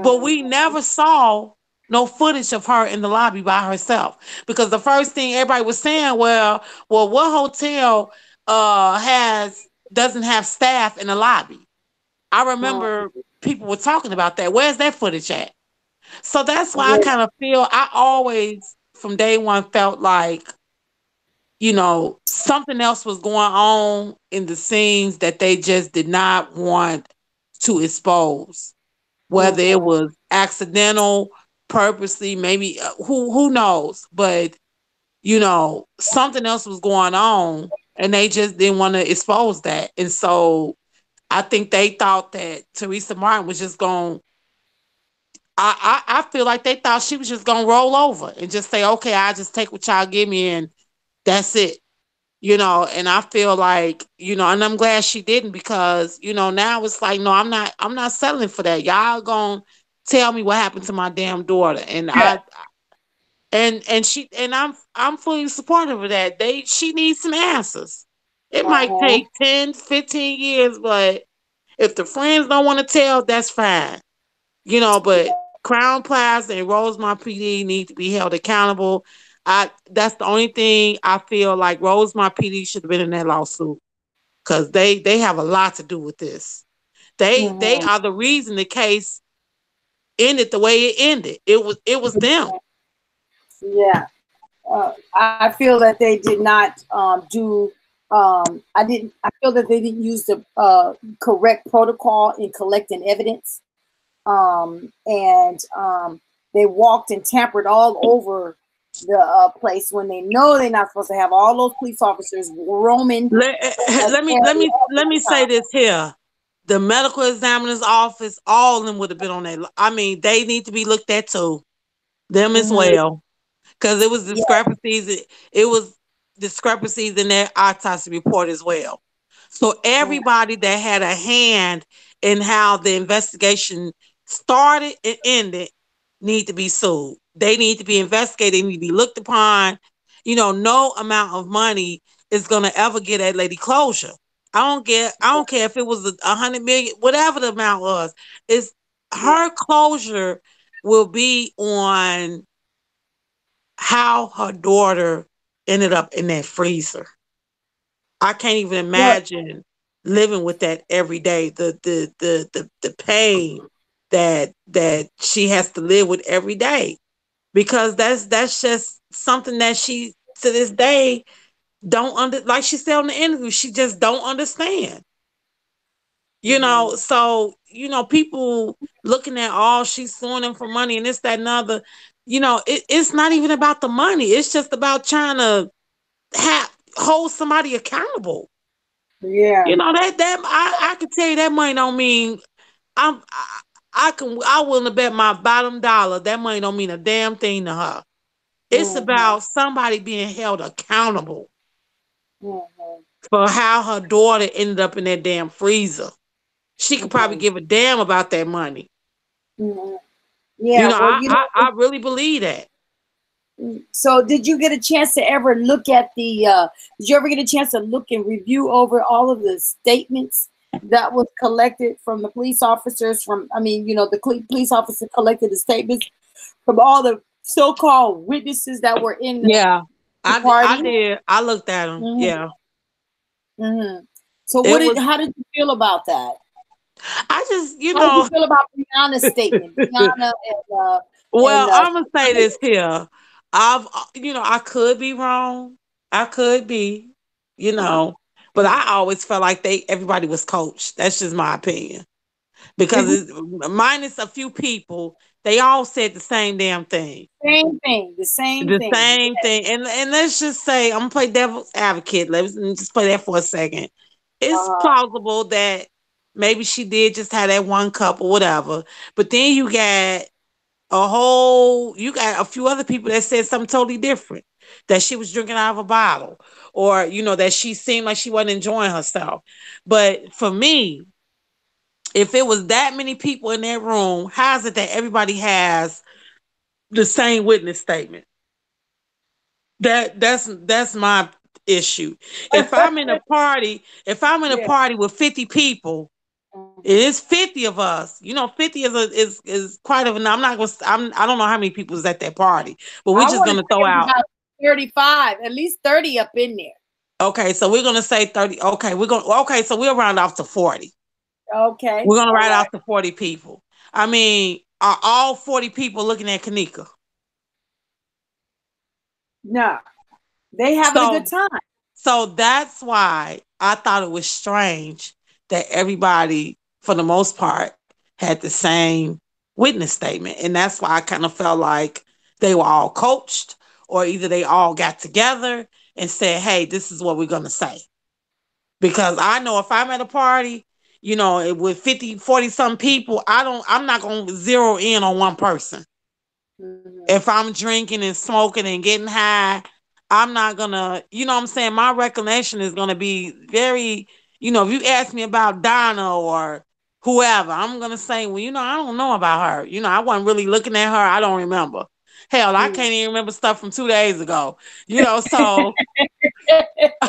But we Mm-hmm. never saw no footage of her in the lobby by herself. Because the first thing everybody was saying, well, what hotel has doesn't have staff in the lobby? I Mm, remember people were talking about that. Where's that footage at? So that's why I yeah. kind of feel I always from day one felt like, something else was going on in the scenes that they just did not want to expose. Whether it Mhm. was accidental, purposely, maybe who knows, but something else was going on and they just didn't want to expose that. And so I think they thought that Theresa Martin was just going. I feel like they thought she was just gonna roll over and just say, "Okay, I just take what y'all give me, and that's it." And I feel like, and I'm glad she didn't, because now it's like, no, I'm not settling for that. Y'all gonna tell me what happened to my damn daughter, and Yeah. I'm fully supportive of that. She needs some answers. It might Uh-huh. take 10, 15 years, but if the friends don't want to tell, that's fine. But Crown Plaza and Rosemont PD need to be held accountable. That's the only thing I feel like Rosemont PD should have been in that lawsuit, because they have a lot to do with this. They Mhm. are the reason the case ended the way it ended. It was them. Yeah. I feel that they did not do. I didn't. I feel that they didn't use the correct protocol in collecting evidence, and they walked and tampered all over the place when they know they're not supposed to have all those police officers roaming Let, an let me let area me at let one me say time. this here. The medical examiner's office, all of them would have been on that. I mean, they need to be looked at too. Them as Mm-hmm. well. Because Yeah. it was discrepancies in their autopsy report as well. So everybody that had a hand in how the investigation started and ended need to be sued. They need to be investigated, they need to be looked upon. No amount of money is gonna ever get that lady closure. I don't care if it was 100 million, whatever the amount was. It's Yeah. her closure will be on how her daughter ended up in that freezer. I can't even Well, imagine living with that every day. The pain that she has to live with every day, because that's just something that she to this day don't like she said on the interview, she just don't understand. mhm. So people looking at all she's suing them for money and this, that, and other. It's not even about the money. It's just about trying to hold somebody accountable. Yeah. I can tell you that money don't mean I'm I willing to bet my bottom dollar that money don't mean a damn thing to her. It's Mm-hmm. about somebody being held accountable Mm-hmm. for how her daughter ended up in that damn freezer. She could probably Mm-hmm. give a damn about that money. Mm-hmm. Yeah. Well, I really believe that. so did you get a chance to ever look at the? Did you ever get a chance to look and review over all of the statements that was collected from the police officers? The police officer collected the statements from all the so-called witnesses that were in Yeah, the I party. did. I looked at them. Hmm. Yeah, Hmm. So it was. how did you feel about that? I just, How did you feel about Brianna's statement? Brianna well, and I'm gonna say this here. I could be wrong. I could be, you know, but I always felt like everybody was coached. That's just my opinion. Because minus a few people, they all said the same damn thing. same thing, the same The thing. same thing. And let's just say, I'm gonna play devil's advocate. Let's just play that for a second. It's Uh-huh. plausible that maybe she did just have that one cup or whatever. But then you got a few other people that said something totally different. That she was drinking out of a bottle, or that she seemed like she wasn't enjoying herself. But for me, if it was that many people in that room, how is it that everybody has the same witness statement? That's my issue. If I'm in a party with 50 people, It is 50 of us. You know, 50 is quite of a. I'm not gonna. I don't know how many people was at that party, but we're I just want to gonna say throw it was out. about 35, at least 30 up in there. Okay, so we're gonna say 30. Okay, Okay, so we'll round off to 40. Okay. We're gonna All round right. off to 40 people. I mean, are all 40 people looking at Kanika? No, they having a good So time. So that's why I thought it was strange that everybody, for the most part, had the same witness statement. And that's why I kind of felt like they were all coached, or either they all got together and said, hey, this is what we're going to say. Because I know if I'm at a party, you know, with 50, 40 some people, I'm not going to zero in on one person. Mm-hmm. If I'm drinking and smoking and getting high, I'm not gonna, you know what I'm saying? My recollection is gonna be very, you know, if you ask me about Donna or whoever, I'm gonna say, well, you know, I don't know about her. You know, I wasn't really looking at her. I don't remember. Hell, I can't even remember stuff from 2 days ago. You know, so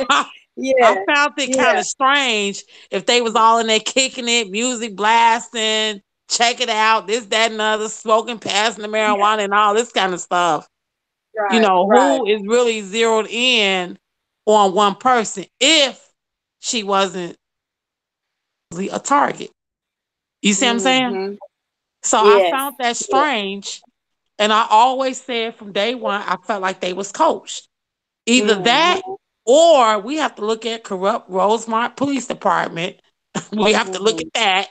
I Yeah. found it kind Yeah. of strange if they was all in there kicking it, music blasting, check it out, this, that, and other, smoking, passing the Yeah. marijuana and all this kind of stuff. You Right. know, Right. who is really zeroed in on one person if she wasn't a target. You see what I'm saying? Mm-hmm. So I Yes. found that Yeah. strange. And I always said from day one, I felt like they was coached. Either that Mm-hmm. or we have to look at corrupt Rosemont Police Department. We have to look Mm-hmm. at that.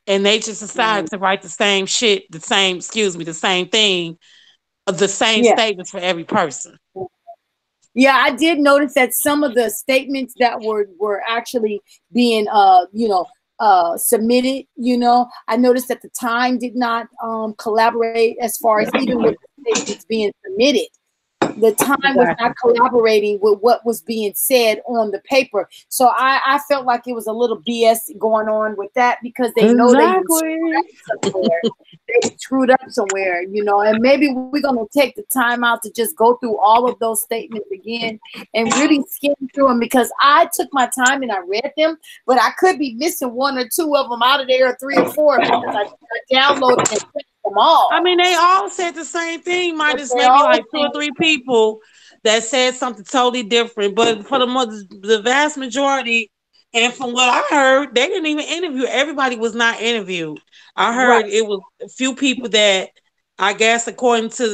And they just Mm-hmm. decided to write the same shit, the same thing, the same Yeah. statements for every person. Yeah, I did notice that some of the statements that were actually being submitted, I noticed that the time did not collaborate as far as even with the statements being submitted. The time was Exactly. not collaborating with what was being said on the paper. So I felt like it was a little BS going on with that because they know they didn't screw Exactly. up somewhere. They screwed up somewhere, and maybe we're going to take the time out to just go through all of those statements again and really skim through them because I took my time and I read them, but I could be missing one or two of them out of there or three or four because I downloaded and finished them all. I mean, they all said the same thing, But minus they maybe all like two or three people that said something totally different. But for the vast majority, and from what I heard, they didn't even interview. Everybody was not interviewed. I right. heard it was a few people that I guess, according to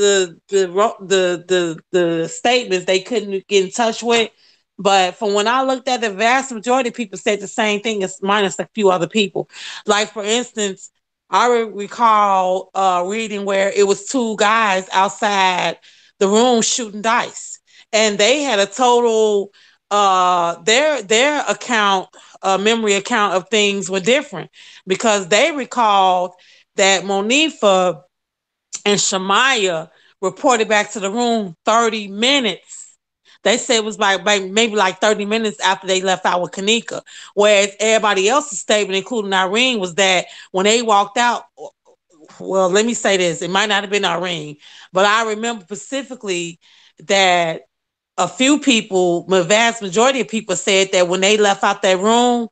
the statements, they couldn't get in touch with. But from when I looked at the vast majority of people said the same thing, as minus a few other people. Like for instance, I recall reading where it was two guys outside the room shooting dice, and they had a total their account memory account of things were different because they recalled that Monifa and Shamaya reported back to the room 30 minutes. They said it was maybe like 30 minutes after they left out with Kanika. Whereas everybody else's statement, including Irene, was that when they walked out, well, let me say this, it might not have been Irene, but I remember specifically that a few people, the vast majority of people said that when they left out that room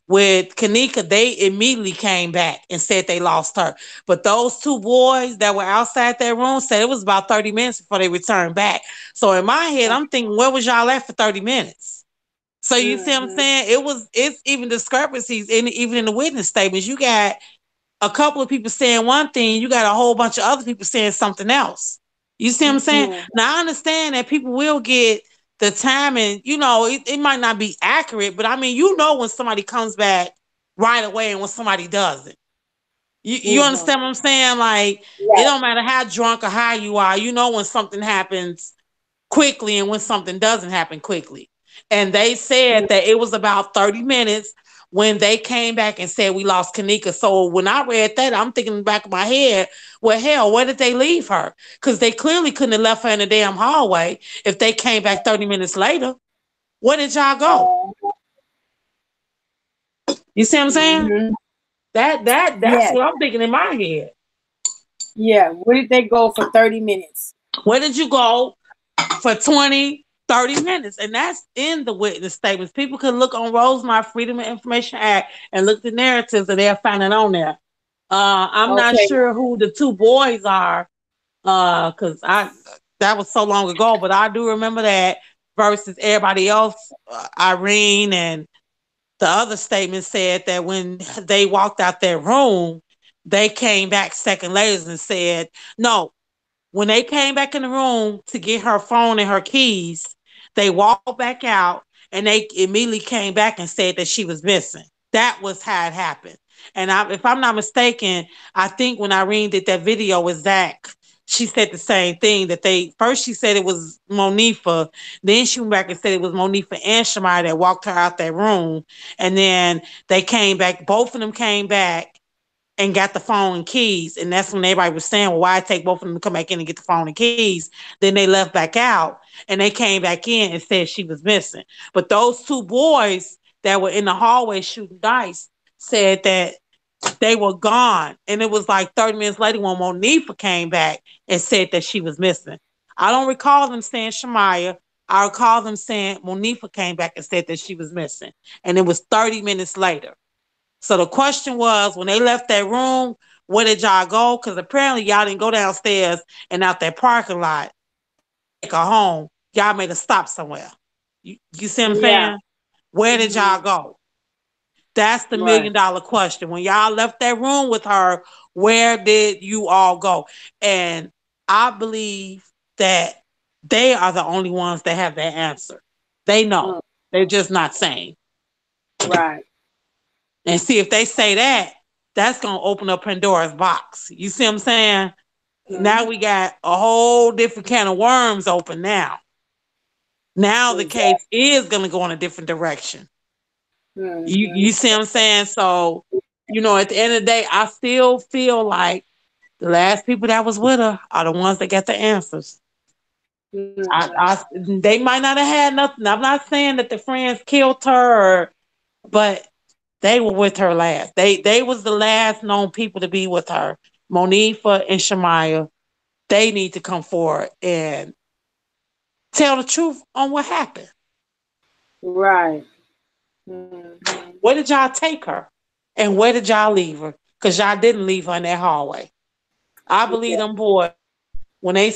with Kanika, they immediately came back and said they lost her. But those two boys that were outside that room said it was about 30 minutes before they returned back. So in my head, I'm thinking, where was y'all at for 30 minutes? So you see what I'm Mm-hmm. saying? It's even discrepancies even in the witness statements. You got a couple of people saying one thing, you got a whole bunch of other people saying something else. You see what I'm saying? Mm-hmm. Now I understand that people will get the timing, it might not be accurate, but I mean, when somebody comes back right away and when somebody doesn't. You Mm-hmm. understand what I'm saying? Like, it Right. don't matter how drunk or high you are, when something happens quickly and when something doesn't happen quickly. And they said that it was about 30 minutes when they came back and said we lost Kanika. So when I read that, I'm thinking in the back of my head, well, hell, where did they leave her? Because they clearly couldn't have left her in the damn hallway if they came back 30 minutes later. Where did y'all go? You see what I'm saying? Mm-hmm. That's Yes. what I'm thinking in my head. Yeah. Where did they go for 30 minutes? Where did you go for 20, 30 minutes. And that's in the witness statements. People can look on Rosemont Freedom of Information Act and look the narratives and they'll find it on there. I'm not Okay. sure who the two boys are, because I that was so long ago, but I do remember that versus everybody else, Irene and the other statement said that when they walked out their room, they came back second later and said, no, when they came back in the room to get her phone and her keys, they walked back out and they immediately came back and said that she was missing. That was how it happened. And if I'm not mistaken, I think when Irene did that video with Zach, she said the same thing that they first she said it was Monifa, then she went back and said it was Monifa and Shamaya that walked her out that room, and then they came back. Both of them came back and got the phone and keys. And that's when everybody was saying, well, why take both of them to come back in and get the phone and keys? Then they left back out and they came back in and said she was missing. But those two boys that were in the hallway shooting dice said that they were gone. And it was like 30 minutes later when Monifa came back and said that she was missing. I don't recall them saying Shamaya. I recall them saying Monifa came back and said that she was missing. And it was 30 minutes later. So the question was, when they left that room, where did y'all go? Because apparently y'all didn't go downstairs and out that parking lot and take her home. Y'all made a stop somewhere. You see what I'm Yeah. saying? Where did Hmm. y'all go? That's the Right. $1,000,000 question. When y'all left that room with her, where did you all go? And I believe that they are the only ones that have that answer. They know. Mm. They're just not saying. Right. And see, if they say that, that's going to open up Pandora's box. You see what I'm saying? Now Hmm. we got a whole different can of worms open now. Now the Exactly. case is going to go in a different direction. You Hmm. see what I'm saying? So, at the end of the day, I still feel like the last people that was with her are the ones that got the answers. Hmm. They might not have had nothing. I'm not saying that the friends killed her, but they were with her last. They was the last known people to be with her. Monifa and Shamaya. They need to come forward and tell the truth on what happened. Right. Hmm. Where did y'all take her? And where did y'all leave her? Because y'all didn't leave her in that hallway. I believe Yeah. them boys, when they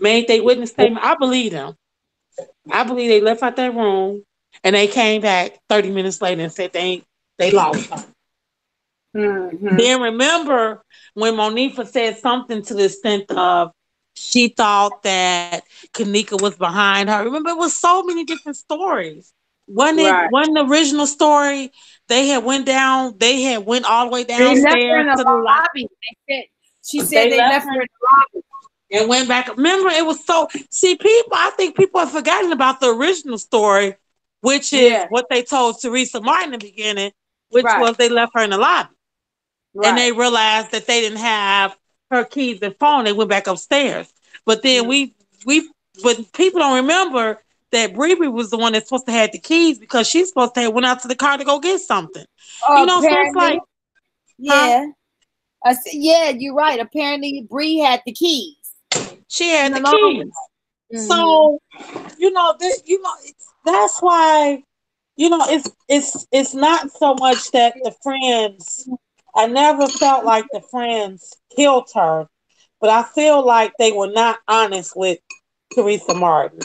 made their witness statement, I believe them. I believe they left out that room and they came back 30 minutes later and said they lost her. Hmm. Then remember when Monifa said something to the extent of she thought that Kanika was behind her. Remember, it was so many different stories. Right. Wasn't the original story they had went all the way They left her downstairs in the to the lot. lobby. She said They they left left her her in the lobby. and went back. Remember, it was so see people. I think people have forgotten about the original story, which is Yeah. what they told Theresa Martin in the beginning, which Right. was they left her in the lobby and Right. they realized that they didn't have her keys and phone. They went back upstairs. But then Mm. we but people don't remember that Bree was the one that's supposed to have the keys because she's supposed to have went out to the car to go get something. So it's Apparently, like, huh? yeah. Yeah, you're right. Apparently, Bree had the keys She in had the the long. keys. Mm-hmm. So, that's why, it's not so much that the friends I never felt like the friends killed her, but I feel like they were not honest with Theresa Martin.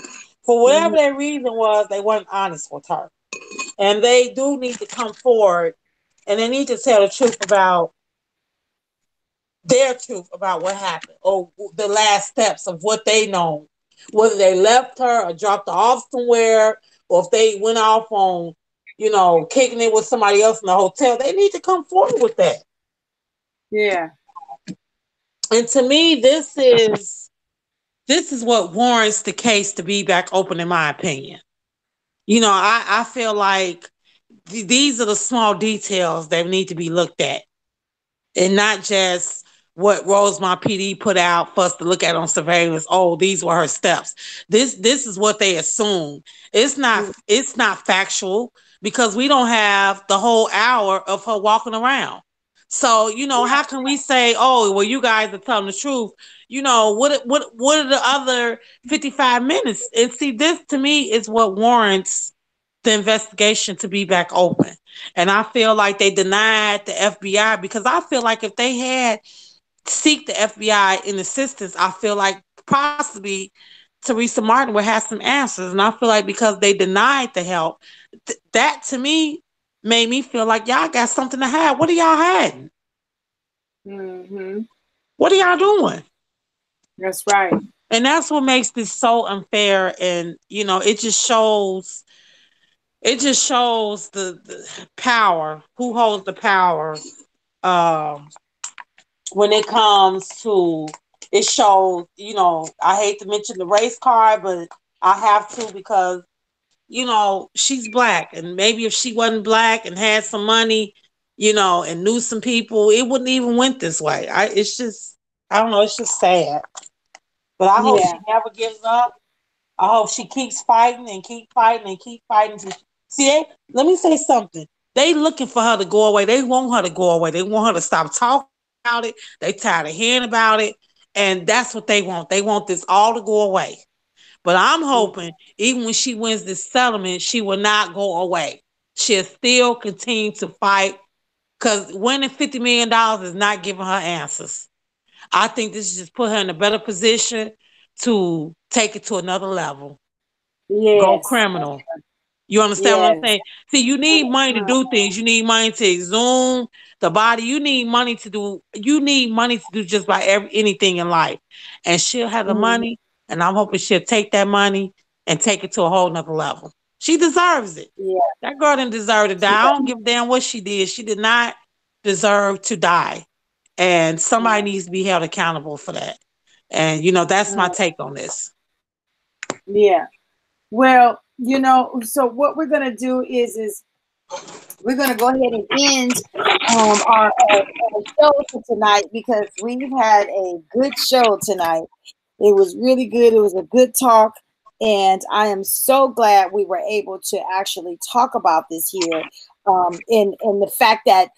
For Mm-hmm. whatever their reason was, they weren't honest with her. And they do need to come forward and they need to tell the truth about their truth about what happened or the last steps of what they know. Whether they left her or dropped her off somewhere or if they went off on, kicking it with somebody else in the hotel, they need to come forward with that. Yeah. And to me, this is what warrants the case to be back open, in my opinion. I feel like these are the small details that need to be looked at, and not just what Rosemont PD put out for us to look at on surveillance. Oh, these were her steps. This is what they assume. It's not factual because we don't have the whole hour of her walking around. So, you know, how can we say, oh, well, you guys are telling the truth? You know, what are the other 55 minutes? And see, this to me is what warrants the investigation to be back open. And I feel like they denied the FBI because I feel like if they had seek the FBI in assistance, I feel like possibly Theresa Martin would have some answers. And I feel like because they denied the help, that to me made me feel like y'all got something to hide. What are y'all hiding? Mm-hmm. What are y'all doing? That's right. And that's what makes this so unfair. And you know, it just shows the power, who holds the power. Um, when it comes to it shows, you know, I hate to mention the race card, but I have to because, you know, she's black. And maybe if she wasn't black and had some money, you know, and knew some people, it wouldn't even went this way. It's just, I don't know, it's just sad. But I hope Yeah. she never gives up. I hope she keeps fighting and keep fighting and keep fighting. Let me say something. They looking for her to go away. They want her to go away. They want her to stop talking about it. They tired of hearing about it. And that's what they want. They want this all to go away. But I'm hoping even when she wins this settlement, she will not go away. She'll still continue to fight because winning $50 million is not giving her answers. I think this is just put her in a better position to take it to another level. Go Yes. criminal. You understand what I'm Yes. saying? See, you need money to do things. You need money to exhume the body. You need money to do just about anything in life. And she'll have the Mm-hmm. money, and I'm hoping she'll take that money and take it to a whole nother level. She deserves it. Yeah. That girl didn't deserve to die. I don't give a damn what she did. She did not deserve to die. And somebody Yeah. needs to be held accountable for that. And, you know, that's my Mm, take on this. yeah. Well, so what we're gonna do is we're gonna go ahead and end our show for tonight because we've had a good show tonight. It was really good. It was a good talk. And I am so glad we were able to actually talk about this here. In the fact that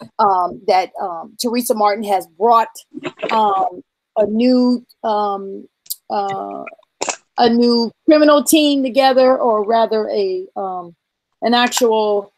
Theresa Martin has brought a new uh, a new criminal team together, or rather an actual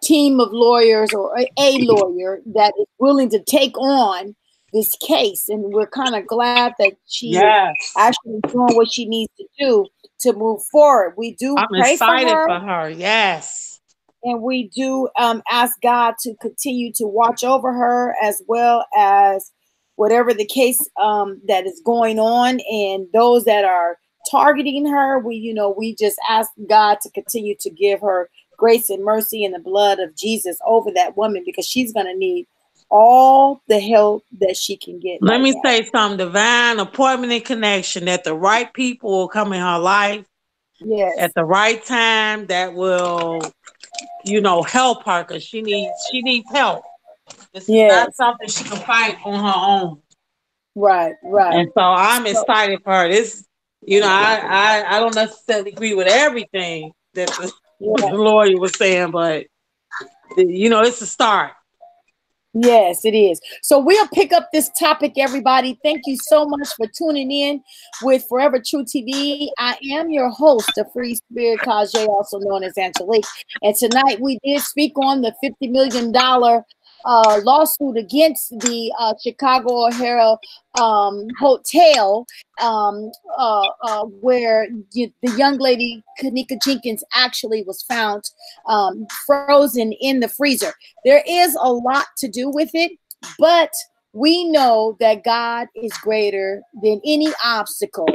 team of lawyers, or a lawyer that is willing to take on this case. And we're kind of glad that she is Yes. actually doing what she needs to do to move forward. We do I'm pray for excited her, for her. Yes. and we do ask God to continue to watch over her, as well as whatever the case that is going on, and those that are targeting her. We just ask God to continue to give her grace and mercy and the blood of Jesus over that woman, because she's going to need all the help that she can get Let right me now. say something, divine appointment and connection, that the right people will come in her life Yes. at the right time that will, you know, help her because she needs help. This is not Yes. something she can fight on her own. Right. Right. And so I'm So, excited for her. This, you know, I don't necessarily agree with everything that the, yeah. the lawyer was saying, but you know, it's a start. Yes, it is. So we'll pick up this topic, everybody. Thank you so much for tuning in with Forever True TV. I am your host, the Free Spirit Kajay, also known as Angelique. And tonight we did speak on the $50 million lawsuit against the Chicago O'Hara hotel, where the young lady, Kanika Jenkins, actually was found frozen in the freezer. There is a lot to do with it, but we know that God is greater than any obstacle.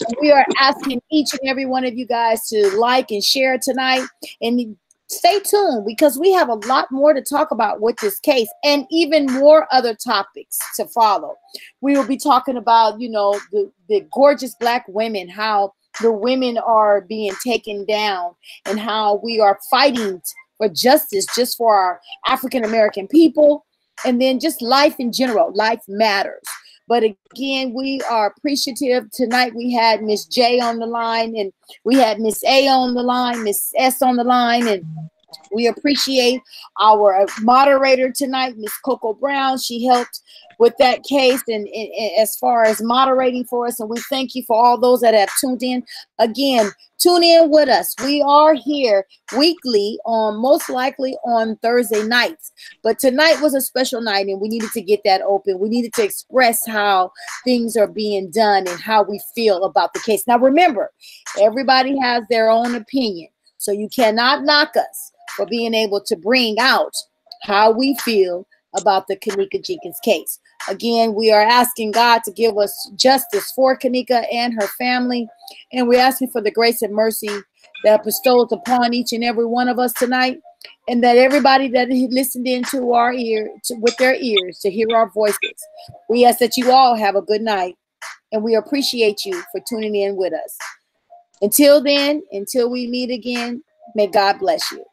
And we are asking each and every one of you guys to like and share tonight, and stay tuned, because we have a lot more to talk about with this case, and even more other topics to follow. We will be talking about, the gorgeous Black women, how the women are being taken down, and how we are fighting for justice just for our African American people, and then just life in general. Life matters. But again, we are appreciative. Tonight we had Miss J on the line, and we had Miss A on the line, Miss S on the line, and We appreciate our moderator tonight, Miss Coco Brown. She helped with that case and as far as moderating for us. And we thank you for all those that have tuned in. Again, tune in with us. We are here weekly on most likely on Thursday nights. But tonight was a special night and we needed to get that open. We needed to express how things are being done and how we feel about the case. Now, remember, everybody has their own opinion. So you cannot knock us for being able to bring out how we feel about the Kenneka Jenkins case. Again, we are asking God to give us justice for Kenneka and her family. And we're asking for the grace and mercy that bestows upon each and every one of us tonight. And that everybody that listened into our ear, with their ears, to hear our voices. We ask that you all have a good night. And we appreciate you for tuning in with us. Until then, until we meet again, may God bless you.